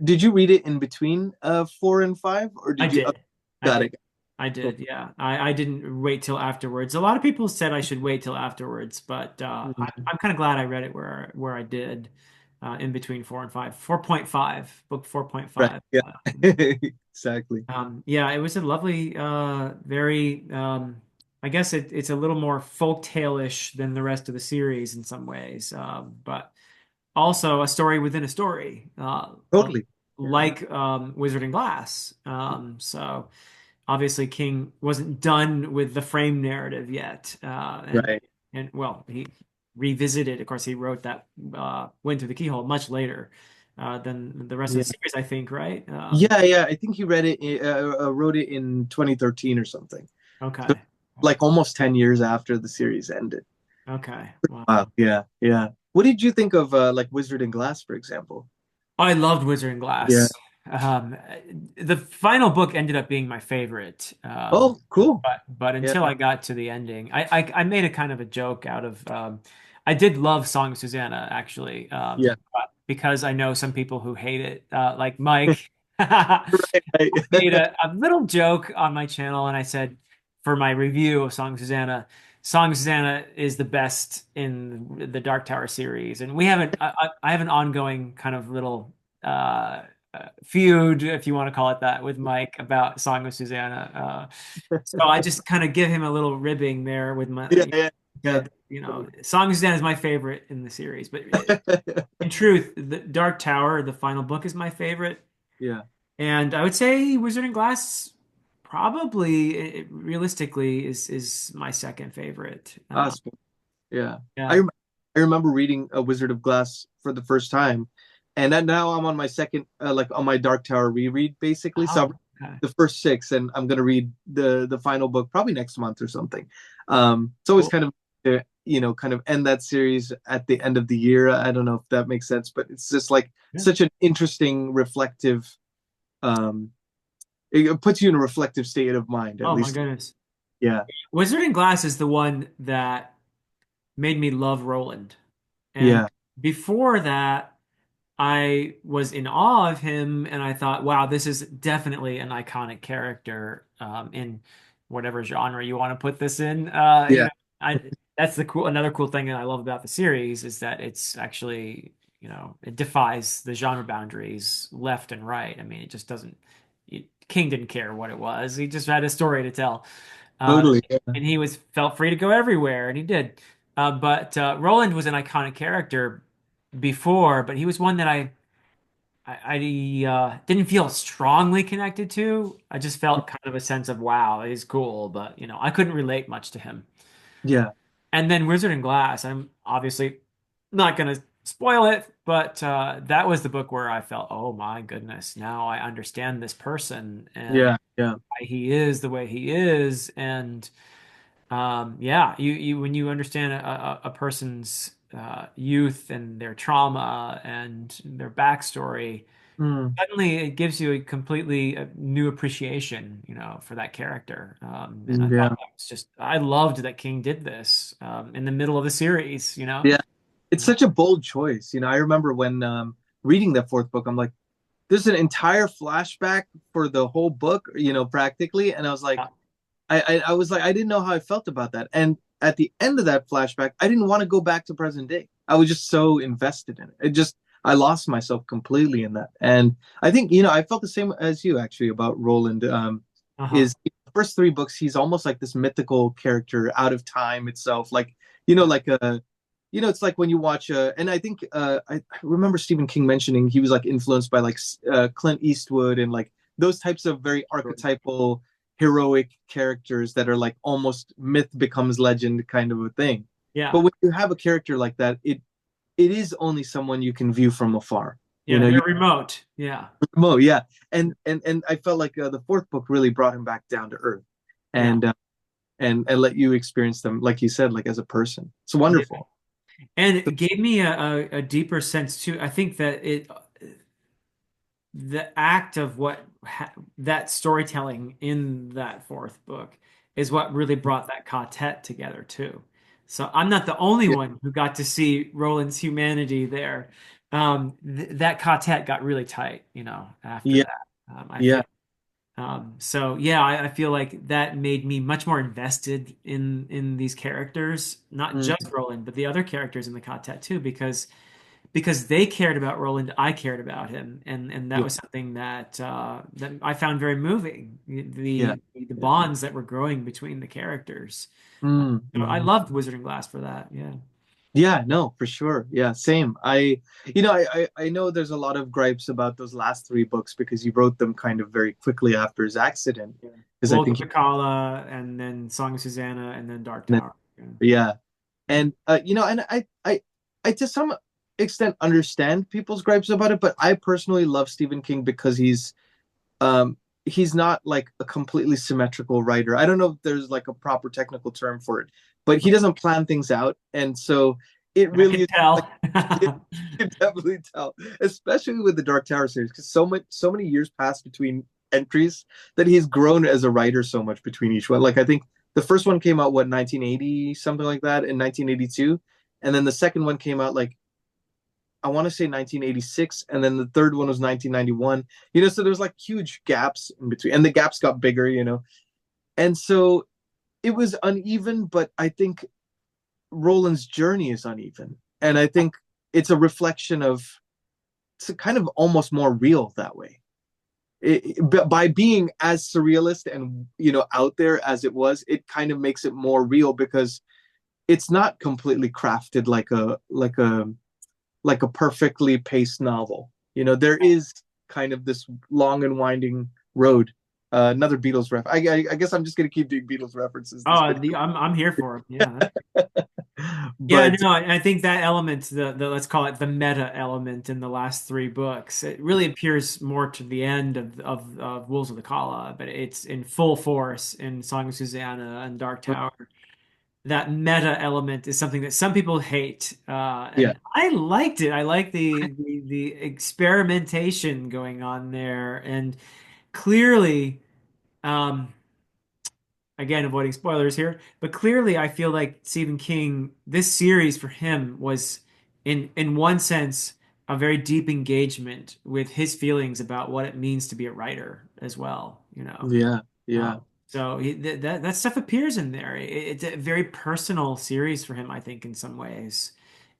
did you read it in between 4 and 5, or I did you? Oh, did. I got did. it. I Cool. did. Yeah. I didn't wait till afterwards. A lot of people said I should wait till afterwards, but Mhm. I'm kind of glad I read it where I did in between 4 and 5. 4.5, book Right. 4.5. Yeah. Exactly. Yeah, it was a lovely, very, I guess it's a little more folk tale-ish than the rest of the series in some ways, but also a story within a story. Totally. Yeah. like Wizard and Glass. So obviously King wasn't done with the frame narrative yet, Right. and well, he revisited. Of course, he wrote that Went Through the Keyhole much later than the rest of Yeah. the series, I think, right? Yeah, yeah. I think he wrote it in 2013 or something. So Okay, like almost 10 years after the series ended. okay, Wow. wow. Yeah, yeah. What did you think of like Wizard and Glass, for example? I loved Wizard and Yeah. Glass. Um, the final book ended up being my favorite. Oh, cool. But Yeah, until I got to the ending, I made a kind of a joke out of I did love Song of Susanna actually, yeah. but because I know some people who hate it, like Mike. Right. Made a little joke on my channel, and I said for my review of Song of Susanna is the best in the Dark Tower series, and we haven't. I have an ongoing kind of little feud, if you want to call it that, with Mike about Song of Susanna. So I just kind of give him a little ribbing there with Yeah, my yeah, yeah. said, Song of Susanna is my favorite in the series, but in truth, the Dark Tower, the final book, is my favorite. Yeah. And I would say Wizard and Glass probably realistically is my second favorite. Awesome. Yeah. I Yeah. rem I remember reading A Wizard of Glass for the first time, and then now I'm on my second, like on my Dark Tower reread, basically. So I've Oh, read okay. the first six, and I'm gonna read the final book probably next month or something. It's always Cool. kind of kind of end that series at the end of the year. I don't know if that makes sense, but it's just like Yeah. such an interesting, reflective. Um, it puts you in a reflective state of mind, at Oh my least. goodness. Yeah. Wizard and Glass is the one that made me love Roland. And Yeah. before that, I was in awe of him, and I thought, wow, this is definitely an iconic character in whatever genre you want to put this in. Yeah. That's another cool thing that I love about the series is that it's actually, it defies the genre boundaries left and right. I mean, it just doesn't. King didn't care what it was; he just had a story to tell, uh, Totally. and he was felt free to go everywhere, and he did. But Roland was an iconic character before, but he was one that I didn't feel strongly connected to. I just felt kind of a sense of wow, he's cool, but I couldn't relate much to him. Yeah. And then Wizard and Glass, I'm obviously not going to spoil it, but that was the book where I felt, oh my goodness, now I understand this person and Yeah. Yeah. why he is the way he is, and yeah, you when you understand a person's youth and their trauma and their backstory, Mm. suddenly it gives you a completely new appreciation, for that character. And I thought Yeah. that was I loved that King did this in the middle of the series. Yeah. It's such a bold choice. I remember when reading that fourth book, I'm like, there's an entire flashback for the whole book, practically. And I was like, Yeah, I was like, I didn't know how I felt about that. And at the end of that flashback, I didn't want to go back to present day. I was just so invested in it. I lost myself completely in that. And I think, I felt the same as you actually about Roland. uh-huh. Is the first three books, he's almost like this mythical character out of time itself. Like, Yeah, like it's like when you watch, and I think I remember Stephen King mentioning he was like influenced by like Clint Eastwood and like those types of very sure. archetypal heroic characters that are like almost myth becomes legend kind of a thing. But Yeah, when you have a character like that, it is only someone you can view from afar. yeah, You they're remote. Yeah, yeah, and I felt like the fourth book really brought him back down to earth, yeah, and and let you experience them, like you said, like as a person. It's yeah. wonderful. And it gave me a deeper sense too. I think that the act of that storytelling in that fourth book is what really brought that quartet together too. So I'm not the only Yeah, one who got to see Roland's humanity there. That quartet got really tight, after yeah, that. I feel yeah. so yeah, I feel like that made me much more invested in these characters, not Mm, just Roland, but the other characters in the quartet too, because they cared about Roland, I cared about him, and that yeah, was something that I found very moving. yeah, The yeah. bonds that were growing between the characters. Mm, So I mhm. loved Wizard and Glass for that. Yeah. Yeah, no, for sure. Yeah, same. I know there's a lot of gripes about those last three books because he wrote them kind of very quickly after his accident. Yeah. Because I Wolves think of Cala, and then Song of Susanna, and then Dark Tower. Yeah. yeah. Yeah. And and I to some extent understand people's gripes about it, but I personally love Stephen King because he's not like a completely symmetrical writer. I don't know if there's like a proper technical term for it, but he doesn't plan things out. And so it I really can is like tell. you can definitely tell, especially with the Dark Tower series, because so many years passed between entries that he's grown as a writer so much between each one. Like I think the first one came out what 1980 something like that in 1982, and then the second one came out like I want to say 1986, and then the third one was 1991. So there's like huge gaps in between, and the gaps got bigger. And so it was uneven, but I think Roland's journey is uneven, and I think it's a reflection of it's kind of almost more real that way. By being as surrealist and out there as it was, it kind of makes it more real because it's not completely crafted like a perfectly paced novel. There is kind of this long and winding road. Another Beatles ref. I guess I'm just gonna keep doing Beatles references this Oh, video. I'm here for it. Yeah. Yeah, But no, I think that element, the let's call it the meta element in the last three books, it really appears more to the end of Wolves of the Kala, but it's in full force in Song of Susanna and Dark Tower. That meta element is something that some people hate, yeah, and I liked it. I like the experimentation going on there, and clearly. Um, Again, avoiding spoilers here, but clearly I feel like Stephen King, this series for him was in one sense a very deep engagement with his feelings about what it means to be a writer as well, you know. yeah, Uh, yeah. so that stuff appears in there. It's a very personal series for him, I think, in some ways,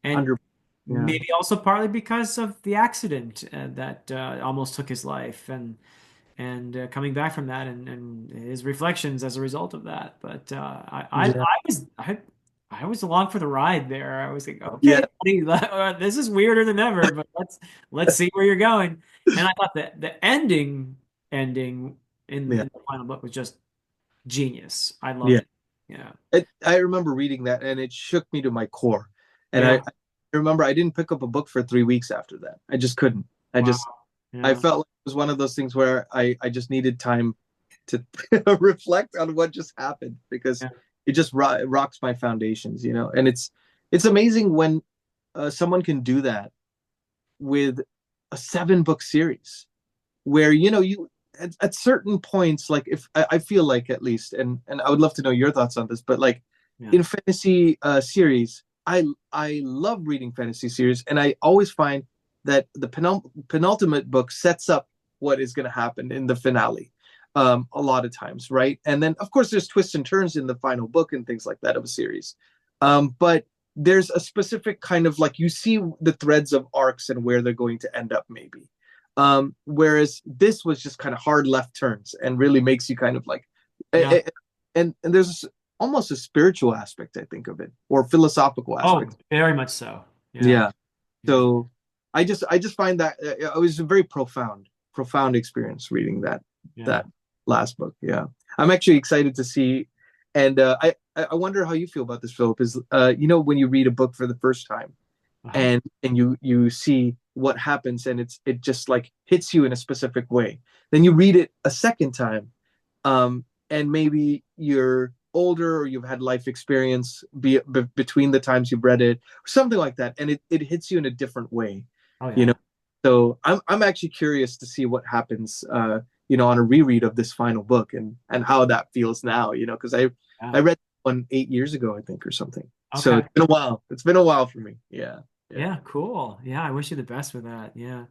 and 100. Yeah, maybe also partly because of the accident that almost took his life, and coming back from that, and his reflections as a result of that. But yeah, I was along for the ride there. I was like, yeah, okay, buddy, this is weirder than ever, but let's see where you're going. And I thought that the ending yeah, in the final book was just genius. I yeah. loved it. Yeah, I remember reading that, and it shook me to my core. And I, yeah, I remember I didn't pick up a book for 3 weeks after that. I just couldn't. wow, I yeah, felt like it was one of those things where I just needed time to reflect on what just happened because yeah, it just rocks my foundations. And it's amazing when someone can do that with a 7 book series where you at certain points, like if I feel like at least, and I would love to know your thoughts on this, but like yeah, in fantasy series, I love reading fantasy series, and I always find that the penultimate book sets up what is going to happen in the finale. A lot of times, right? And then of course there's twists and turns in the final book and things like that of a series. But there's a specific kind of like you see the threads of arcs and where they're going to end up maybe. Whereas this was just kind of hard left turns and really makes you kind of like, yeah. and there's almost a spiritual aspect, I think, of it, or philosophical Oh, aspect. very much so. Yeah, Yeah. yeah, So I just find that it was a very profound experience reading yeah. that last book. Yeah. I'm actually excited to see, and I wonder how you feel about this, Philip. Is when you read a book for the first time Uh-huh. and you see what happens and it just like hits you in a specific way. Then you read it a second time, and maybe you're older or you've had life experience between the times you've read it, or something like that, and it hits you in a different way. Oh You know, yeah. so I'm actually curious to see what happens. On a reread of this final book and how that feels now. Because I Yeah. read one 8 years ago, I think, or something. So Okay. it's been a while. It's been a while for me. Yeah. Yeah. Yeah, cool. Yeah, I wish you the best with that. Yeah.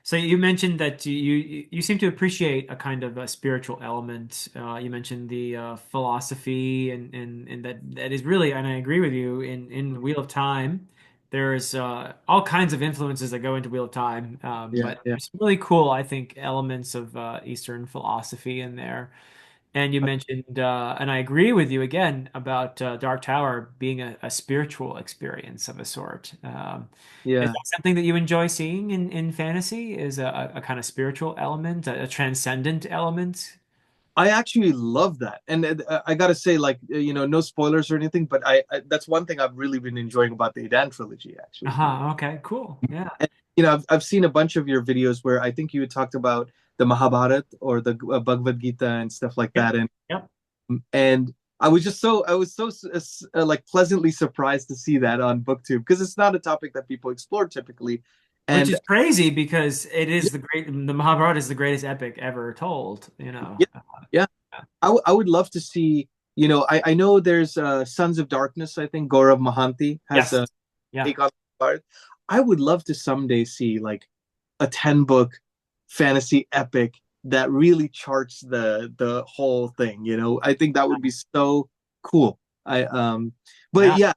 So you mentioned that you seem to appreciate a kind of a spiritual element. You mentioned the philosophy and that is really, and I agree with you, in Wheel of Time. There's all kinds of influences that go into Wheel of Time, Yeah. but Yeah. there's some really cool, I think, elements of Eastern philosophy in there. And you mentioned, and I agree with you again about Dark Tower being a spiritual experience of a sort. Is Yeah. that something that you enjoy seeing in fantasy? Is a kind of spiritual element, a transcendent element? I actually love that. And I gotta say, like, no spoilers or anything, but that's one thing I've really been enjoying about the Idan trilogy, actually. Uh-huh. Okay, cool. Yeah. And, I've seen a bunch of your videos where I think you had talked about the Mahabharata or the Bhagavad Gita and stuff like Yep. that. Yep. And I was so like pleasantly surprised to see that on BookTube because it's not a topic that people explore typically. Which And is crazy because it yeah, is the Mahabharata is the greatest epic ever told, you know. yeah, yeah. I would love to see, I know there's Sons of Darkness, I think Gaurav Mohanty has Yes. a Yeah. take on the part. I would love to someday see like a 10 book fantasy epic that really charts the whole thing, I think that would be so cool. But Yeah. yeah,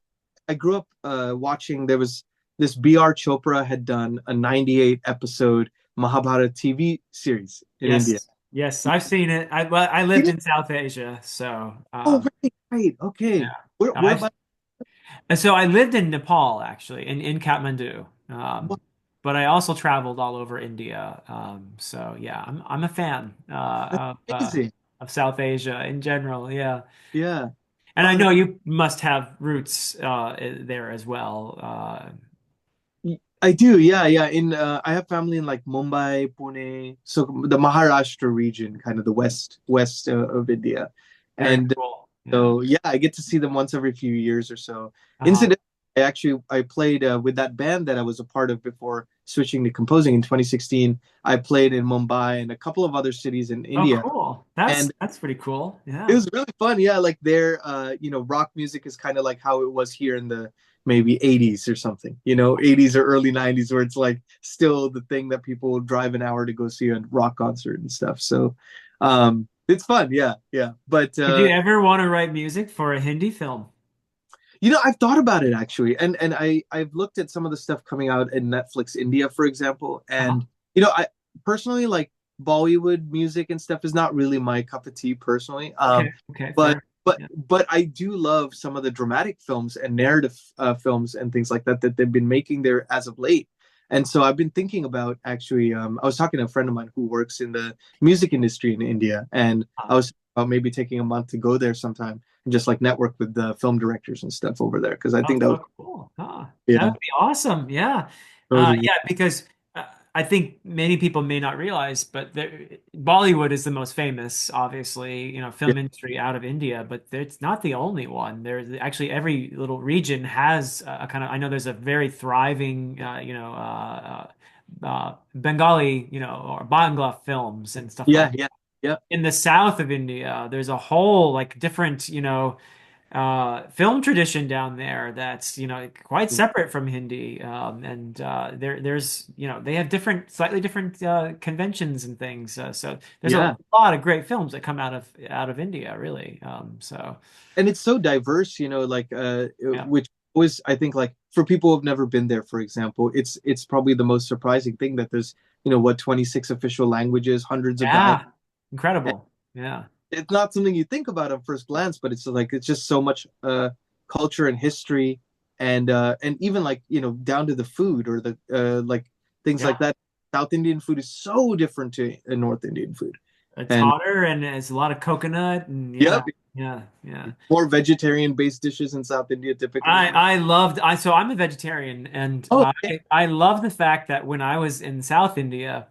I grew up watching. There was this B.R. Chopra had done a 98 episode Mahabharata TV series in India. Yes. Yes, I've seen it. Well, I lived Did in South Asia, so Oh, right, right. yeah. Okay. Where I've about? and so I lived in Nepal actually, in Kathmandu. But I also traveled all over India. So yeah, I'm a fan That's amazing. of South Asia in general. Yeah, Yeah. and I Oh, know you must have roots there as well. I do. Yeah, yeah. I have family in like Mumbai, Pune, so the Maharashtra region, kind of the west of India, Very and cool. Yeah. so yeah, I get to see them once every few years or so. Uh-huh. Incidentally, I played with that band that I was a part of before switching to composing in 2016. I played in Mumbai and a couple of other cities in Oh, India, cool. and That's pretty cool. it Yeah. was really fun. Yeah, like their rock music is kind of like how it was here in the maybe 80s or something. 80s or early 90s where it's like still the thing that people will drive an hour to go see a rock concert and stuff. So it's fun. Yeah, yeah. But Would you ever want to write music for a Hindi film? I've thought about it actually, and I've looked at some of the stuff coming out in Netflix India, for example, Uh-huh. and I personally like Bollywood music and stuff is not really my cup of tea personally. Okay. Okay. But Fair. but Yeah. but I do love some of the dramatic films and narrative films and things like that that they've been making there as of late. And so I've been thinking about actually. I was talking to a friend of mine who works in the music industry in India, and I was maybe taking a month to go there sometime and just like network with the film directors and stuff over there because I Oh, think that would, so cool. Huh. That would yeah, be awesome. Yeah. totally, Yeah, because I think many people may not realize, but Bollywood is the most famous, obviously, yeah, film industry out of India, but it's not the only one. There's actually every little region has a kind of, I know there's a very thriving, Bengali, or Bangla films and stuff like yeah, yeah, yeah, in the south of India. There's a whole like different, film tradition down there that's quite separate from Hindi, and there's they have slightly different conventions and things. So there's a yeah. lot of great films that come out of India, really. So And it's so diverse, like yeah, which was I think like for people who've never been there, for example, it's probably the most surprising thing that there's 26 official languages, hundreds of dialects. yeah, incredible. Yeah, It's not something you think about at first glance, but it's just so much culture and history, and even like down to the food or the like things yeah. like that. South Indian food is so different to North Indian food, It's and hotter and it's a lot of coconut and yeah, yep, yeah, yeah. more vegetarian based dishes in South India typically. I loved so I'm a vegetarian and Oh, I love the fact that when I was in South India,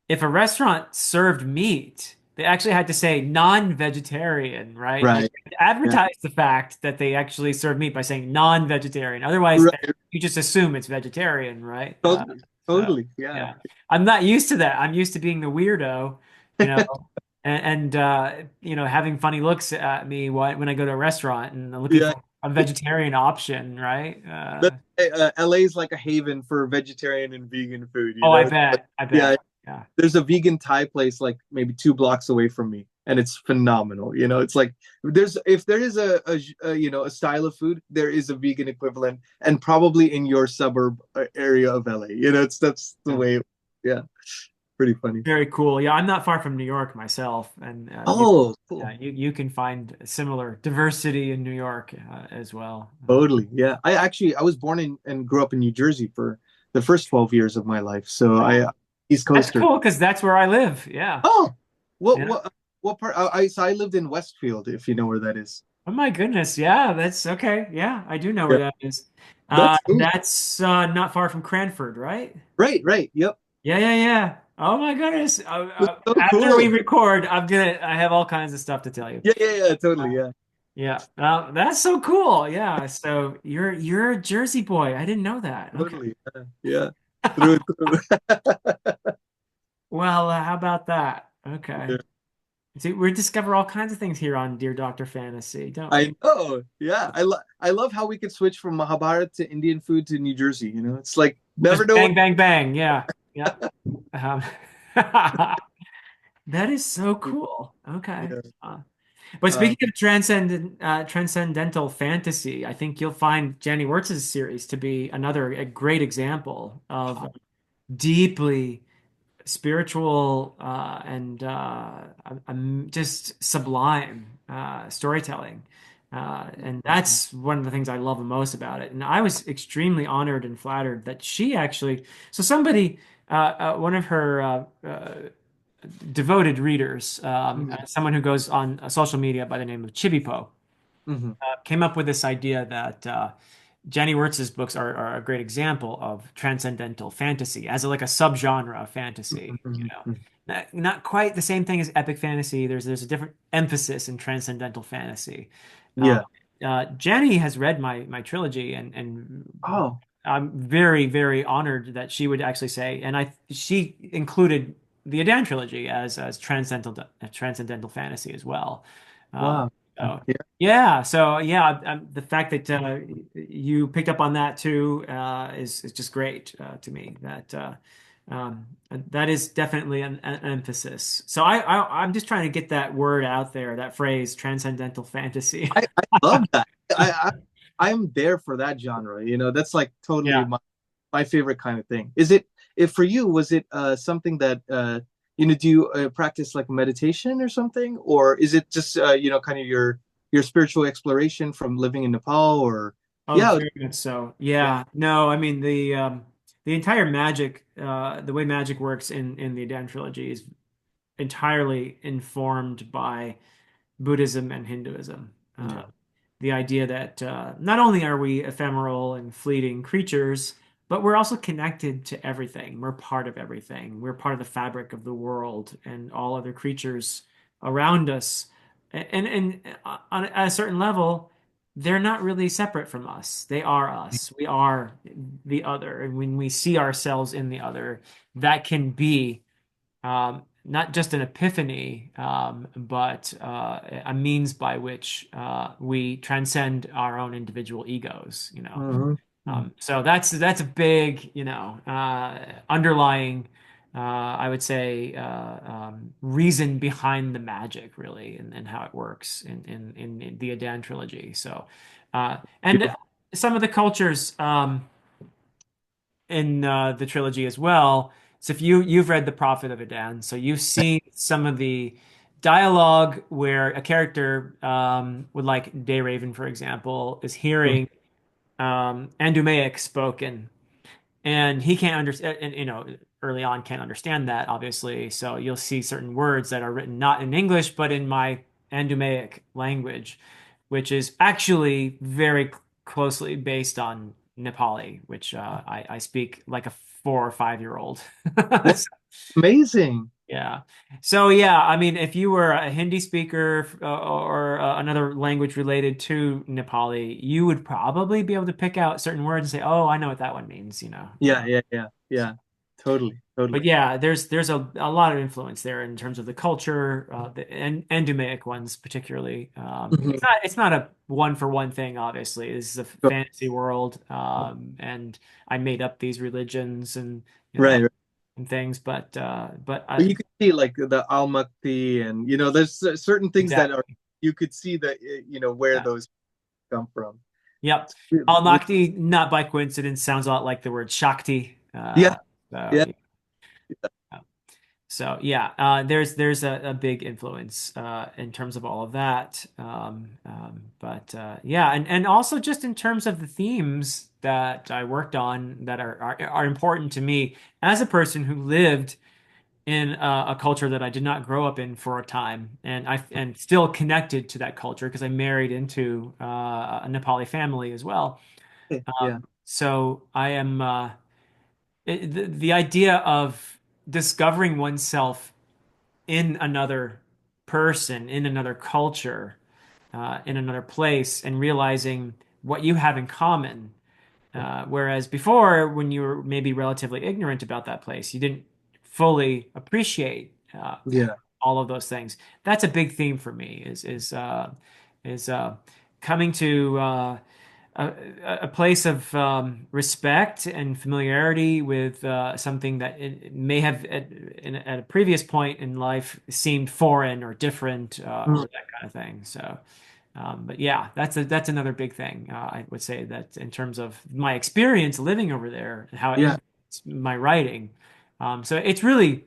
if a restaurant served meat, they actually had to say non-vegetarian, right? Like right, yeah, advertise the fact that they actually serve meat by saying non-vegetarian. Otherwise, right, you just assume it's vegetarian, right? totally, So totally, yeah, yeah, I'm not used to that. I'm used to being the weirdo, you know, and having funny looks at me when I go to a restaurant and looking yeah. for a vegetarian option, right? LA is like a haven for vegetarian and vegan food. Oh, I bet, I Yeah, bet. Yeah. there's a vegan Thai place like maybe 2 blocks away from me, and it's phenomenal. It's like if there is a style of food, there is a vegan equivalent, and probably in your suburb area of LA. It's that's the Yeah. way. Yeah, pretty funny. Very cool. Yeah, I'm not far from New York myself, and Oh, cool. you can find similar diversity in New York as well. Totally. Yeah. I was born in and grew up in New Jersey for the first 12 years of my life. So Oh, East that's Coaster. cool because that's where I live. Yeah. Oh, what Yeah. what what part? So I lived in Westfield, if you know where that is. Oh my goodness. Yeah, that's okay. Yeah, I do know where Yeah. that is. That's cool. That's not far from Cranford, right? Right, right. Yep. Yeah, yeah, yeah. Oh my goodness. That's so After we cool. record, I have all kinds of stuff to tell you. Yeah, yeah, yeah, Uh, totally. Yeah. yeah. That's so cool. Yeah. So you're a Jersey boy. I didn't know that. Okay. Totally. Yeah. Yeah. Through and through. Well, how about that? Okay. Yeah. See, we discover all kinds of things here on Dear Dr. Fantasy, don't we? I know. Yeah. I love how we could switch from Mahabharata to Indian food to New Jersey. It's like never Just know what. bang, bang, bang. Yeah. Yeah. Um, that is so cool. Okay. Yeah. But Um, speaking of transcendental fantasy, I think you'll find Jenny Wirtz's series to be another a great example of deeply spiritual and just sublime storytelling. And that's one of the things I love the most about it. And I was extremely honored and flattered that she actually, so somebody, one of her devoted readers, mhm, someone who goes on social media by the name of Chibipo, mhm, came up with this idea that Jenny Wirtz's books are a great example of transcendental fantasy as like a subgenre of fantasy. mhm, mhm. Not quite the same thing as epic fantasy. There's a different emphasis in transcendental fantasy. Uh, Yeah. Jenny has read my trilogy, and Oh, I'm very very honored that she would actually say, and she included the Adan trilogy as transcendental fantasy as well. Uh, wow. so Yeah. yeah, so yeah, the fact that you picked up on that too is just great to me. That is definitely an emphasis. So I'm just trying to get that word out there, that phrase, transcendental fantasy. I love that. I'm there for that genre. That's like totally Yeah. my favorite kind of thing. Is it if for you was it something that do you practice like meditation or something, or is it just kind of your spiritual exploration from living in Nepal, or Oh, yeah, very much so. yeah. Yeah. No, I mean the entire magic, the way magic works in the Adan trilogy is entirely informed by Buddhism and Hinduism. Yeah. The idea that not only are we ephemeral and fleeting creatures, but we're also connected to everything. We're part of everything. We're part of the fabric of the world and all other creatures around us. And on a certain level, they're not really separate from us. They are us. We are the other. And when we see ourselves in the other, that can be not just an epiphany, but a means by which we transcend our own individual egos. Mhm. So that's a big, underlying, I would say, reason behind the magic, really, and how it works in the Adan trilogy. So, and Beautiful. some of the cultures. In the trilogy as well. So if you've read The Prophet of Adan, so you've seen some of the dialogue where a character would like Day Raven, for example, is hearing Andumaic spoken, and he can't understand, and early on can't understand that, obviously. So you'll see certain words that are written not in English, but in my Andumaic language, which is actually very closely based on Nepali, which I speak like a 4 or 5 year old. That's amazing. Yeah. So yeah, I mean, if you were a Hindi speaker or another language related to Nepali, you would probably be able to pick out certain words and say, "Oh, I know what that one means." Yeah, yeah, yeah, yeah. Totally, But totally. yeah, there's a lot of influence there in terms of the culture, and Endemaic ones particularly. Mhm. It's not a one for one thing, obviously. This is a fantasy world, and I made up these religions and you know Right, right. and things, but But you could see like the Almaty, and there's certain things that are exactly. you could see that where Yeah. those come from. Yep. It's really, really, Al-Makti, not by coincidence, sounds a lot like the word Shakti. yeah, So yeah. yeah. So yeah, there's a big influence in terms of all of that. But yeah, and also just in terms of the themes that I worked on that are important to me as a person who lived in a culture that I did not grow up in for a time, and still connected to that culture because I married into a Nepali family as well. Yeah. So I am the idea of discovering oneself in another person, in another culture, in another place, and realizing what you have in common. Whereas before, when you were maybe relatively ignorant about that place, you didn't fully appreciate Yeah. all of those things. That's a big theme for me. Is coming to a, a place of respect and familiarity with something that it may have at a previous point in life seemed foreign or different Mm. or that kind of thing. So, but yeah, that's another big thing. I would say that in terms of my experience living over there and how it Yeah. influenced my writing. So it's really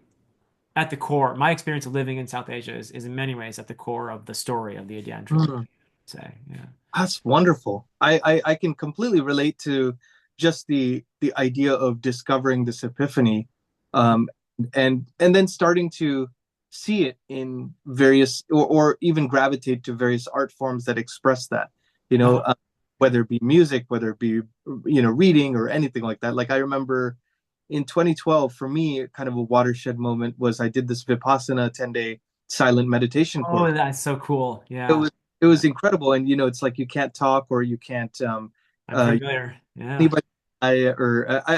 at the core. My experience of living in South Asia is in many ways at the core of the story of the Adian trilogy. Mm. I'd say, yeah. That's wonderful. I can completely relate to just the idea of discovering this epiphany, Mhm. um, and then starting to see it in various or even gravitate to various art forms that express that. You know, Uh-huh. whether it be music, whether it be reading or anything like that. Like I remember in 2012, for me, kind of a watershed moment was I did this Vipassana 10-day silent meditation course. Oh, that's so cool. it Yeah. was it Yeah. was incredible, and it's like you can't talk or you can't I'm uh familiar. Yeah. anybody. I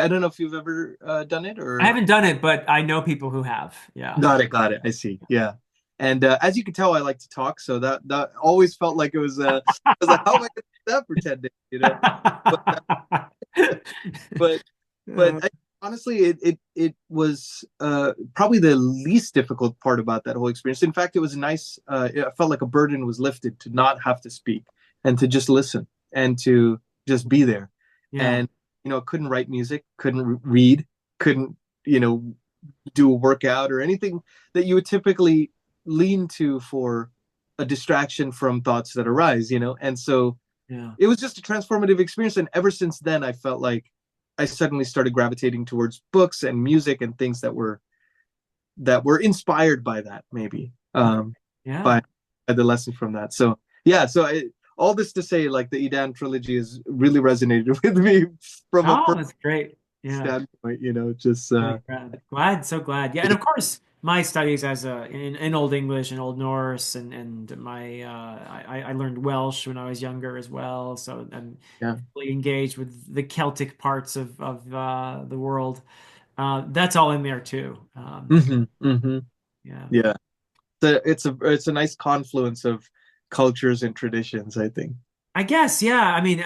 don't know if you've ever done it I or haven't done it, but I know people who have. Yeah. got it, I see, yeah. And as you can tell, I like to talk, so that always felt like it was I was like, how am I gonna do that for 10 days, but but Uh, honestly, it was probably the least difficult part about that whole experience. In fact, it was nice. It felt like a burden was lifted to not have to speak and to just listen and to just be there. yeah. And couldn't write music, couldn't read, couldn't you know do a workout or anything that you would typically lean to for a distraction from thoughts that arise. And so Yeah. it was just a transformative experience. And ever since then, I felt like I suddenly started gravitating towards books and music and things that were inspired by that, maybe Okay. by, Yeah. by the lesson from that. So yeah, all this to say, like the Edan trilogy has really resonated with me from a Oh, personal that's great. Yeah. standpoint. Just Really glad. So glad. Yeah. And of course, my studies in Old English and Old Norse and my I learned Welsh when I was younger as well. So I'm yeah. really engaged with the Celtic parts of the world. That's all in there too. Hmm. Yeah. Yeah. It's a nice confluence of cultures and traditions, I think. I guess, yeah. I mean,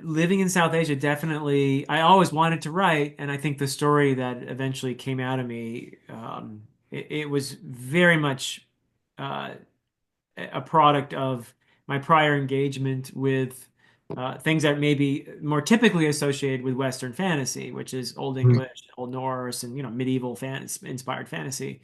living in South Asia, definitely, I always wanted to write, and I think the story that eventually came out of me, it was very much uh, a product of my prior engagement with things that may be more typically associated with Western fantasy, which is Old Mhm. English, Old Norse, and medieval inspired fantasy.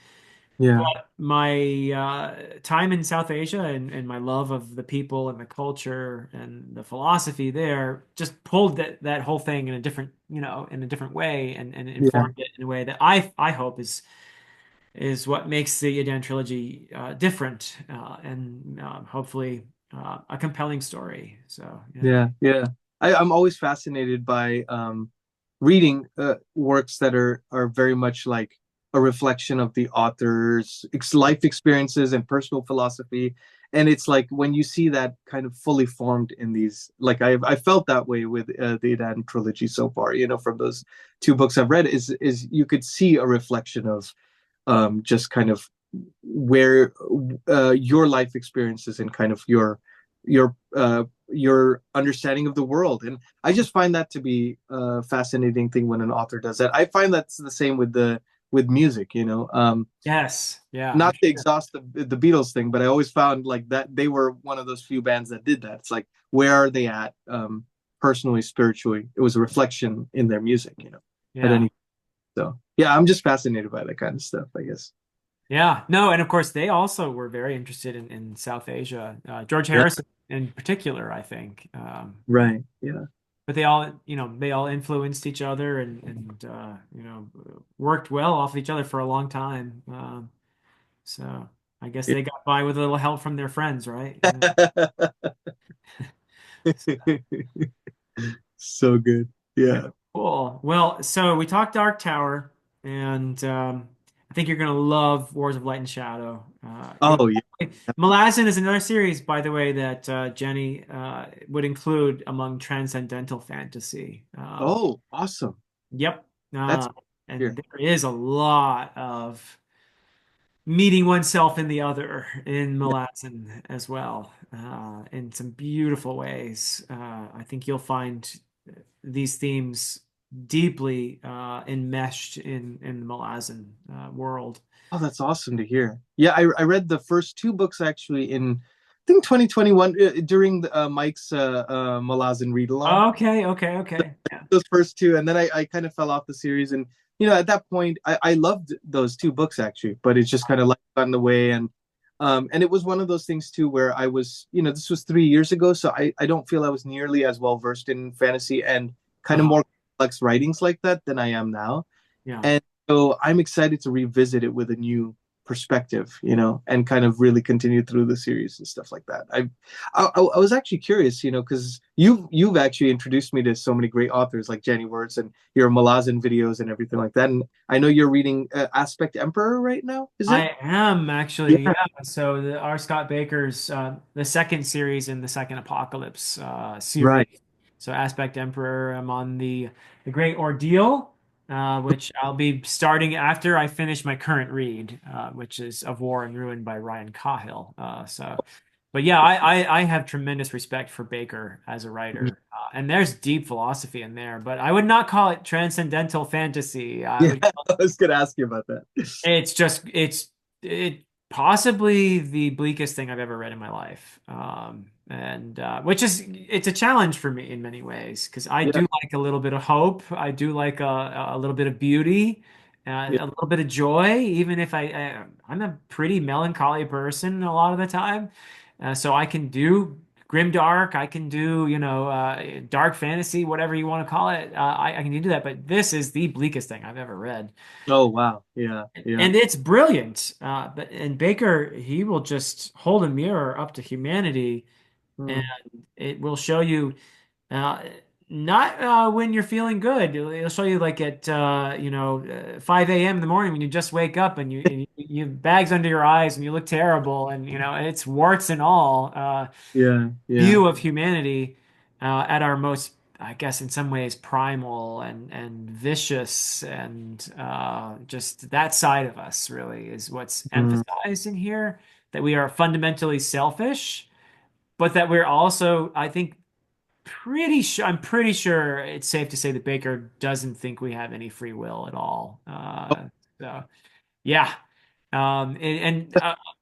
Yeah. But my time in South Asia and my love of the people and the culture and the philosophy there just pulled that whole thing in a different way and Yeah. informed it in a way that I hope is what makes the Adan trilogy different and hopefully a compelling story. So yeah. Yeah, yeah. I'm always fascinated by reading works that are very much like a reflection of the author's life experiences and personal philosophy. And it's like when you see that kind of fully formed in these, like I felt that way with the Eden trilogy so far. From those two books I've read, is you could see a reflection of just kind of where your life experiences and kind of your understanding of the world. And I just find that to be a fascinating thing when an author does that. I find that's the same with music. Yes. Yeah. I'm Not to sure. exhaust the Beatles thing, but I always found like that they were one of those few bands that did that. It's like, where are they at, personally, spiritually? It was a reflection in their music. At Yeah. any. So yeah, I'm just fascinated by that kind of stuff, I guess. Yeah, no, and of course they also were very interested in South Asia. George Yeah. Harrison in particular, I think. Right. Yeah. But they all, they all influenced each other and worked well off each other for a long time. So I guess they got by with a little help from their friends, right? So good. Very Yeah. cool. Well, so we talked Dark Tower, and I think you're gonna love Wars of Light and Shadow. You'll Oh, yeah. Malazan is another series, by the way, that Jenny would include among transcendental fantasy. Oh, awesome. Yep. That's Uh, here. and there is a lot of meeting oneself in the other in Malazan as well, in some beautiful ways. I think you'll find these themes deeply enmeshed in the Malazan world. Oh, that's awesome to hear. Yeah, I read the first two books actually in, I think 2021 during Mike's Malazan read along. Okay, okay, okay. Yeah. Those first two, and then I kind of fell off the series. And at that point, I loved those two books actually, but it's just kind of like got in the way. And it was one of those things too where I was, this was 3 years ago, so I don't feel I was nearly as well versed in fantasy and kind of Uh-huh. more complex writings like that than I am now. Yeah. And so I'm excited to revisit it with a new perspective, and kind of really continue through the series and stuff like that. I was actually curious, because you've actually introduced me to so many great authors like Jenny Wirtz and your Malazan videos and everything like that. And I know you're reading Aspect Emperor right now, is it? I am actually, Yeah. yeah. So the R. Scott Baker's the second series in the Second Apocalypse series. Right. So Aspect Emperor, I'm on the Great Ordeal, which I'll be starting after I finish my current read, which is Of War and Ruin by Ryan Cahill. But yeah, I have tremendous respect for Baker as a writer, and there's deep philosophy in there. But I would not call it transcendental fantasy. I Yeah, would I was gonna ask you about that. it's just it possibly the bleakest thing I've ever read in my life. And which is it's a challenge for me in many ways because I Yeah, do like a little bit of hope. I do like a little bit of beauty, yeah. a little bit of joy, even if I'm a pretty melancholy person a lot of the time. So I can do grimdark, I can do, dark fantasy, whatever you want to call it. I can do that, but this is the bleakest thing I've ever read. Oh wow. Yeah, yeah. And it's brilliant. And Baker, he will just hold a mirror up to humanity, and Mm, it will show you uh, not when you're feeling good. It'll show you like at 5 a.m. in the morning when you just wake up and you have bags under your eyes and you look terrible, and it's warts and all. yeah, yeah. View of humanity at our most, I guess, in some ways, primal and vicious, and just that side of us really is what's Mm. emphasized in here. That we are fundamentally selfish, but that we're also, I think, pretty sure. I'm pretty sure it's safe to say that Baker doesn't think we have any free will at all. So yeah. And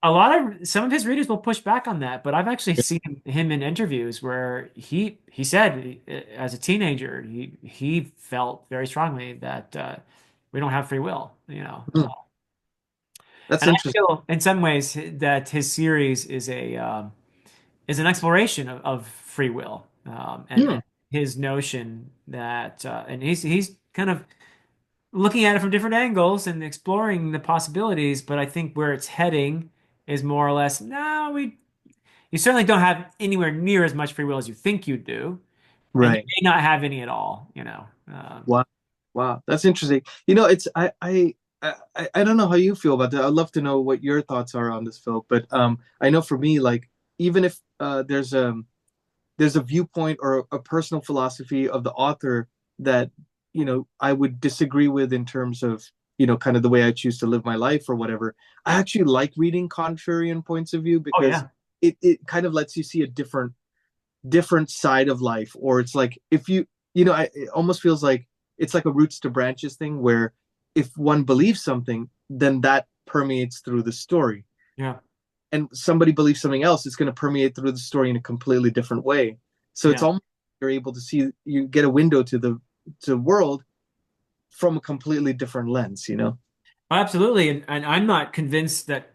a lot of some of his readers will push back on that, but I've actually seen him in interviews where he said as a teenager he felt very strongly that we don't have free will, Mm. That's and I interesting. feel in some ways that his series is an exploration of free will, and Hmm. his notion that and he's kind of looking at it from different angles and exploring the possibilities, but I think where it's heading is more or less, no, you certainly don't have anywhere near as much free will as you think you do, and you Right. may not have any at all. Wow. Wow. That's interesting. It's I don't know how you feel about that. I'd love to know what your thoughts are on this, Phil. But I know for me, like even if there's a viewpoint or a personal philosophy of the author that I would disagree with in terms of kind of the way I choose to live my life or whatever. I actually like reading contrarian points of view Oh because yeah, it kind of lets you see a different side of life. Or it's like if it almost feels like it's like a roots to branches thing where if one believes something, then that permeates through the story. yeah, And somebody believes something else, it's going to permeate through the story in a completely different way. So it's yeah. almost you're able to see, you get a window to the world from a completely different lens. Absolutely, and I'm not convinced that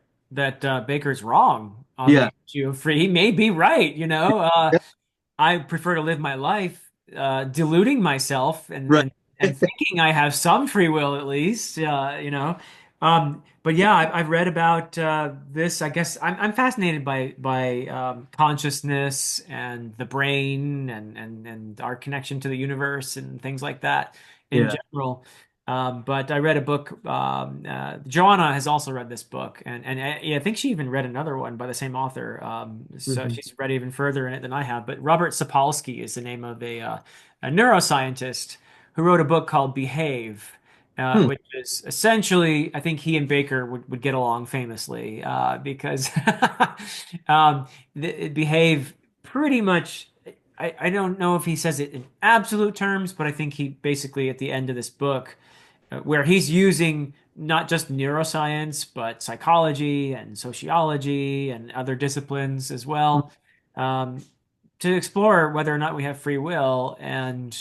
Baker's wrong on Yeah. the issue of free. He may be right, you know. Yeah. I prefer to live my life deluding myself Right. and thinking I have some free will at least, you know. But yeah, I've read about this. I guess I'm fascinated by consciousness and the brain and our connection to the universe and things like that in Yeah. general. But I read a book. Joanna has also read this book, and yeah, I think she even read another one by the same author. So Hmm. she's read even further in it than I have. But Robert Sapolsky is the name of a neuroscientist who wrote a book called Behave, Hmm. which is essentially, I think he and Baker would get along famously because Behave pretty much. I don't know if he says it in absolute terms, but I think he basically at the end of this book where he's using not just neuroscience, but psychology and sociology and other disciplines as well, um, to explore whether or not we have free will. And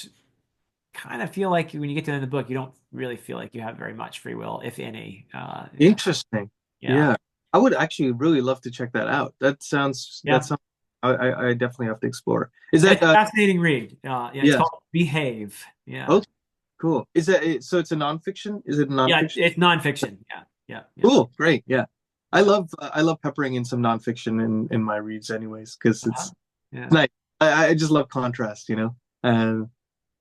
kind of feel like when you get to the end of the book, you don't really feel like you have very much free will, if any. Interesting. Yeah. Yeah. I would actually really love to check that out. That Yeah. sounds I definitely have to explore. Is Yeah, that it's a fascinating read. Yeah, it's yeah. called Behave. Yeah. Okay, cool. Is so it's a nonfiction? Is it a Yeah, nonfiction? it's nonfiction. Yeah. Yeah. Yeah. Cool. Great. Yeah. Yeah. I love peppering in some nonfiction in my reads anyways, because Uh-huh. it's Yeah. nice. I just love contrast, you know. And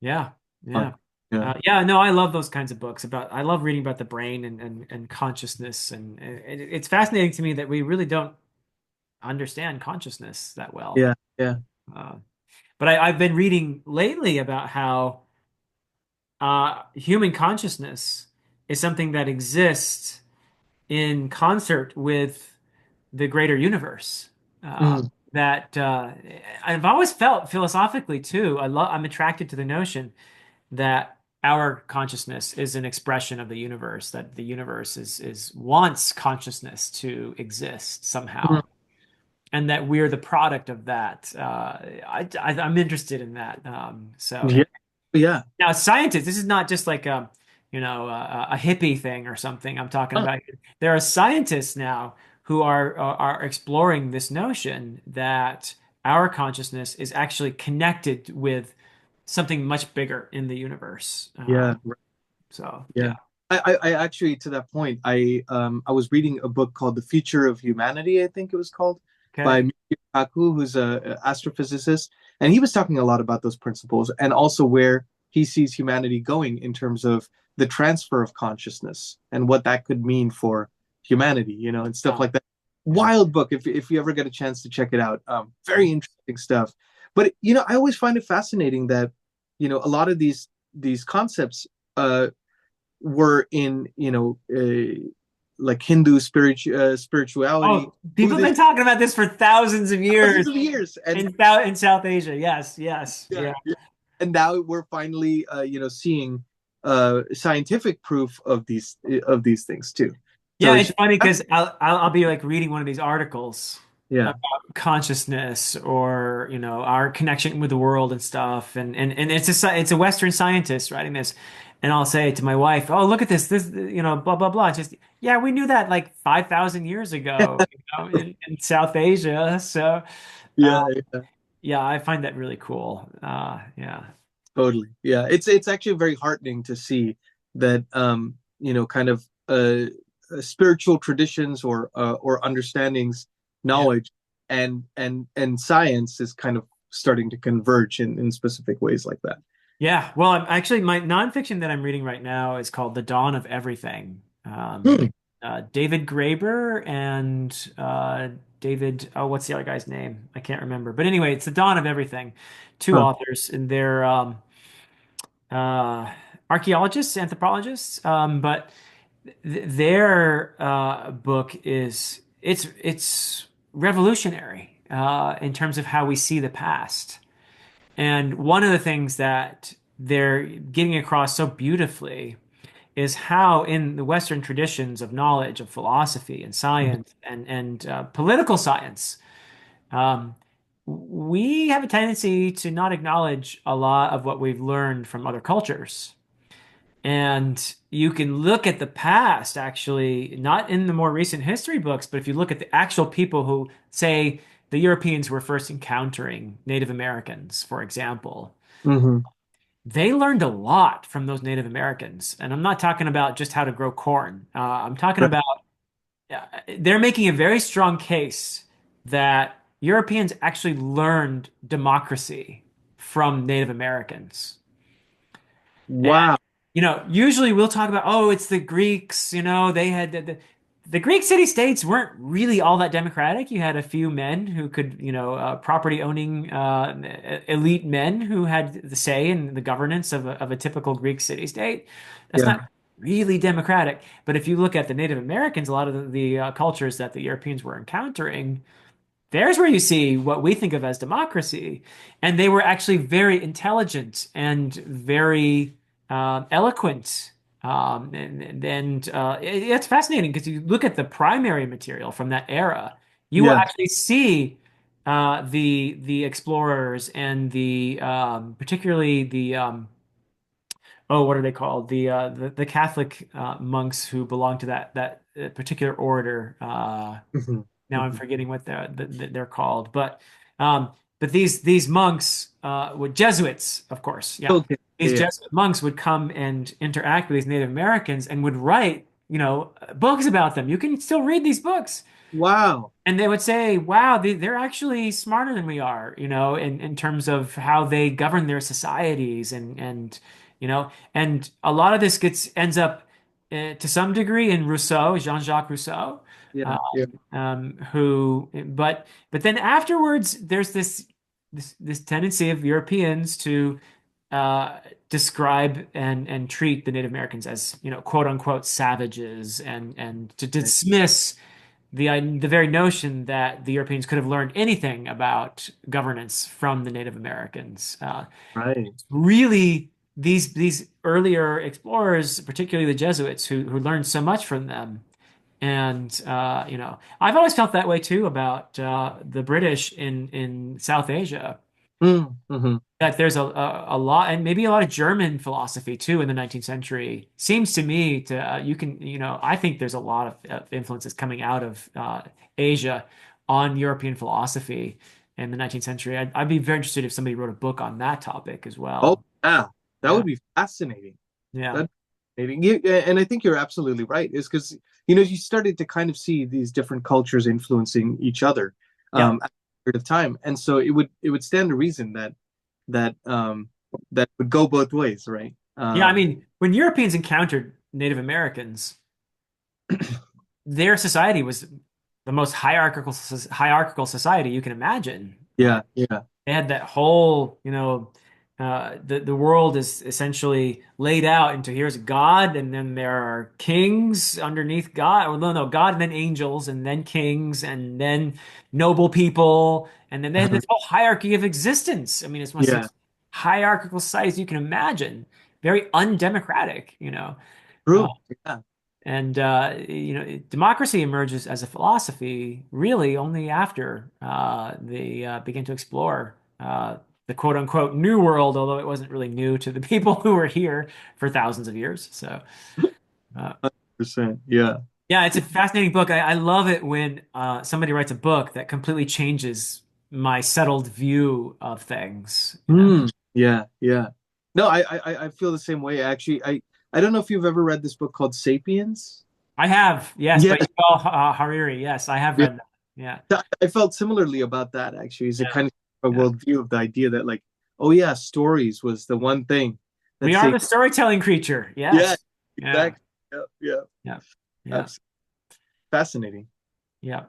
Yeah, fun. yeah. Yeah. Yeah, no, I love those kinds of books I love reading about the brain and consciousness and it's fascinating to me that we really don't understand consciousness that well. Yeah. Yeah. Uh, but I've been reading lately about how human consciousness is something that exists in concert with the greater universe. Uh, Mm, that I've always felt philosophically too. I'm attracted to the notion that our consciousness is an expression of the universe, that the universe is wants consciousness to exist mm, somehow, and that we're the product of that. I'm interested in that. yeah. Yeah. Now, scientists, this is not just like a hippie thing or something. I'm talking Huh. about there are scientists now who are exploring this notion that our consciousness is actually connected with something much bigger in the universe. Yeah. So Yeah. yeah. I actually to that point, I was reading a book called The Future of Humanity, I think it was called, by Okay. Michio Kaku, who's a astrophysicist, and he was talking a lot about those principles and also where he sees humanity going in terms of the transfer of consciousness and what that could mean for humanity, you know, and stuff Oh, like that. yeah. Wild book if you ever get a chance to check it out. Yeah. Very interesting stuff. But you know, I always find it fascinating that you know a lot of these concepts were in like Hindu spirituality, Oh, people have been Buddhist talking about this for thousands of years thousands of years, and in South Asia. Yes, yes, yeah, yeah. yeah. And now we're finally you know seeing scientific proof of these things too. So Yeah, it's it's just, funny because I'll be like reading one of these articles yeah, about consciousness or our connection with the world and stuff, and it's a Western scientist writing this, and I'll say to my wife, "Oh, look at this blah blah blah." Just yeah, we knew that like 5,000 years ago, in South Asia. So uh, yeah, yeah, yeah, I find that really cool. Yeah, totally, yeah. It's actually very heartening to see that you know kind of spiritual traditions or understandings, yeah. knowledge, and science is kind of starting to converge in specific ways like that. Yeah, well, actually my nonfiction that I'm reading right now is called The Dawn of Everything. Hmm. David Graeber and David, oh, what's the other guy's name? I can't remember. But anyway, it's The Dawn of Everything. Two Huh. authors, and they're uh, archaeologists, anthropologists. But their book it's revolutionary in terms of how we see the past. And one of the things that they're getting across so beautifully is how, in the Western traditions of knowledge, of philosophy and science and political science, um, we have a tendency to not acknowledge a lot of what we've learned from other cultures. And you can look at the past, actually, not in the more recent history books, but if you look at the actual people who say the Europeans were first encountering Native Americans, for example, Hmm. they learned a lot from those Native Americans. And I'm not talking about just how to grow corn. I'm talking Right. about they're making a very strong case that Europeans actually learned democracy from Native Americans. Wow. Usually we'll talk about, oh, it's the Greeks, they had the Greek city-states weren't really all that democratic. You had a few men who could, property owning elite men who had the say in the governance of a typical Greek city-state. That's not Yeah. really democratic. But if you look at the Native Americans, a lot of the cultures that the Europeans were encountering, there's where you see what we think of as democracy. And they were actually very intelligent and very eloquent. It's fascinating because you look at the primary material from that era, you will Yeah. actually see the explorers and the particularly the oh, what are they called? The Catholic monks who belong to that particular order. Hmm. Now I'm Hmm. forgetting what they're called, um, but these monks were Jesuits, of course. Yeah, Okay. Yeah. these Yeah. Jesuit monks would come and interact with these Native Americans and would write, books about them. You can still read these books. Wow. And they would say, wow, they're actually smarter than we are, in terms of how they govern their societies and a lot of this ends up to some degree in Rousseau, Jean-Jacques Rousseau, Yeah. uh, Yeah. but then afterwards, there's this tendency of Europeans to uh, describe and treat the Native Americans as, quote unquote savages and to Right. dismiss the very notion that the Europeans could have learned anything about governance from the Native Americans. Right. Really, these earlier explorers, particularly the Jesuits, who learned so much from them. And I've always felt that way too about the British in South Asia. Mm-hmm. That there's a lot, and maybe a lot of German philosophy too in the 19th century. Seems to me to you can I think there's a lot of influences coming out of Asia on European philosophy in the 19th century. I'd be very interested if somebody wrote a book on that topic as Oh, well. yeah. That Yeah, would be fascinating. yeah, That's fascinating. And I think you're absolutely right. Is because you started to kind of see these different cultures influencing each other yeah, at a period of time, and so it would stand to reason that would go both ways, right? yeah. I mean, when Europeans encountered Native Americans, their society was the most hierarchical society you can imagine. Yeah. Yeah. They had that whole, the world is essentially laid out into here's God, and then there are kings underneath God. Well, no, God, and then angels, and then kings, and then noble people, and then they had Uh-huh. this whole hierarchy of existence. I mean, it's one of the Yeah. most hierarchical societies you can imagine. Very undemocratic, Uh, True. Yeah. and democracy emerges as a philosophy really only after they begin to explore the quote unquote new world, although it wasn't really new to the people who were here for thousands of years. So, uh, 100%. Yeah. yeah, it's a fascinating book. I love it when somebody writes a book that completely changes my settled view of things. Yeah. Yeah. No, I feel the same way. Actually, I don't know if you've ever read this book called *Sapiens*. I have, yes, Yeah. but Yuval Hariri, yes, I have Yeah. read that. Yeah, I felt similarly about that actually. It's a yeah, kind of a yeah. worldview of the idea that like, oh yeah, stories was the one thing We that are saved. the storytelling creature. Yeah, Yes. Yeah. exactly. Yeah, yeah. Yeah. Yeah. Absolutely fascinating. Yeah.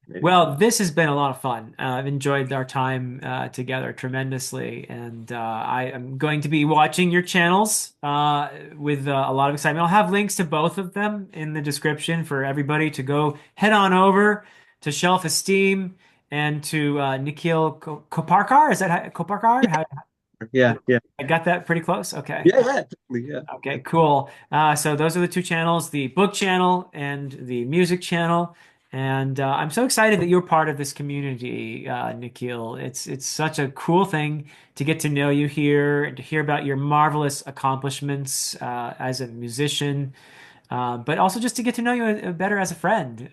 Fascinating. Well, this has been a lot of fun. I've enjoyed our time together tremendously, and I am going to be watching your channels with a lot of excitement. I'll have links to both of them in the description for everybody to go head on over to Shelf Esteem and to Nikhil Koparkar. Is that Koparkar? Yeah, yeah, I got that pretty close. Okay. yeah, yeah, totally, yeah. Okay, cool. So those are the two channels, the book channel and the music channel. And I'm so excited that you're part of this community, Nikhil. It's such a cool thing to get to know you here and to hear about your marvelous accomplishments as a musician, but also just to get to know you better as a friend.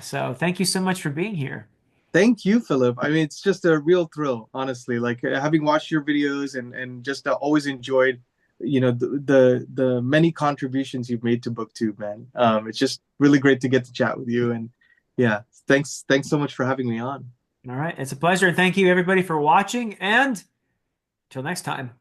So thank you so much for being here. Thank you, Philip. I mean, it's just a real thrill, honestly. Like having watched your videos and just always enjoyed, the many contributions you've made to BookTube, man. It's just really great to get to chat with you. And yeah, thanks so much for having me on. All right, it's a pleasure, and thank you everybody for watching. And till next time.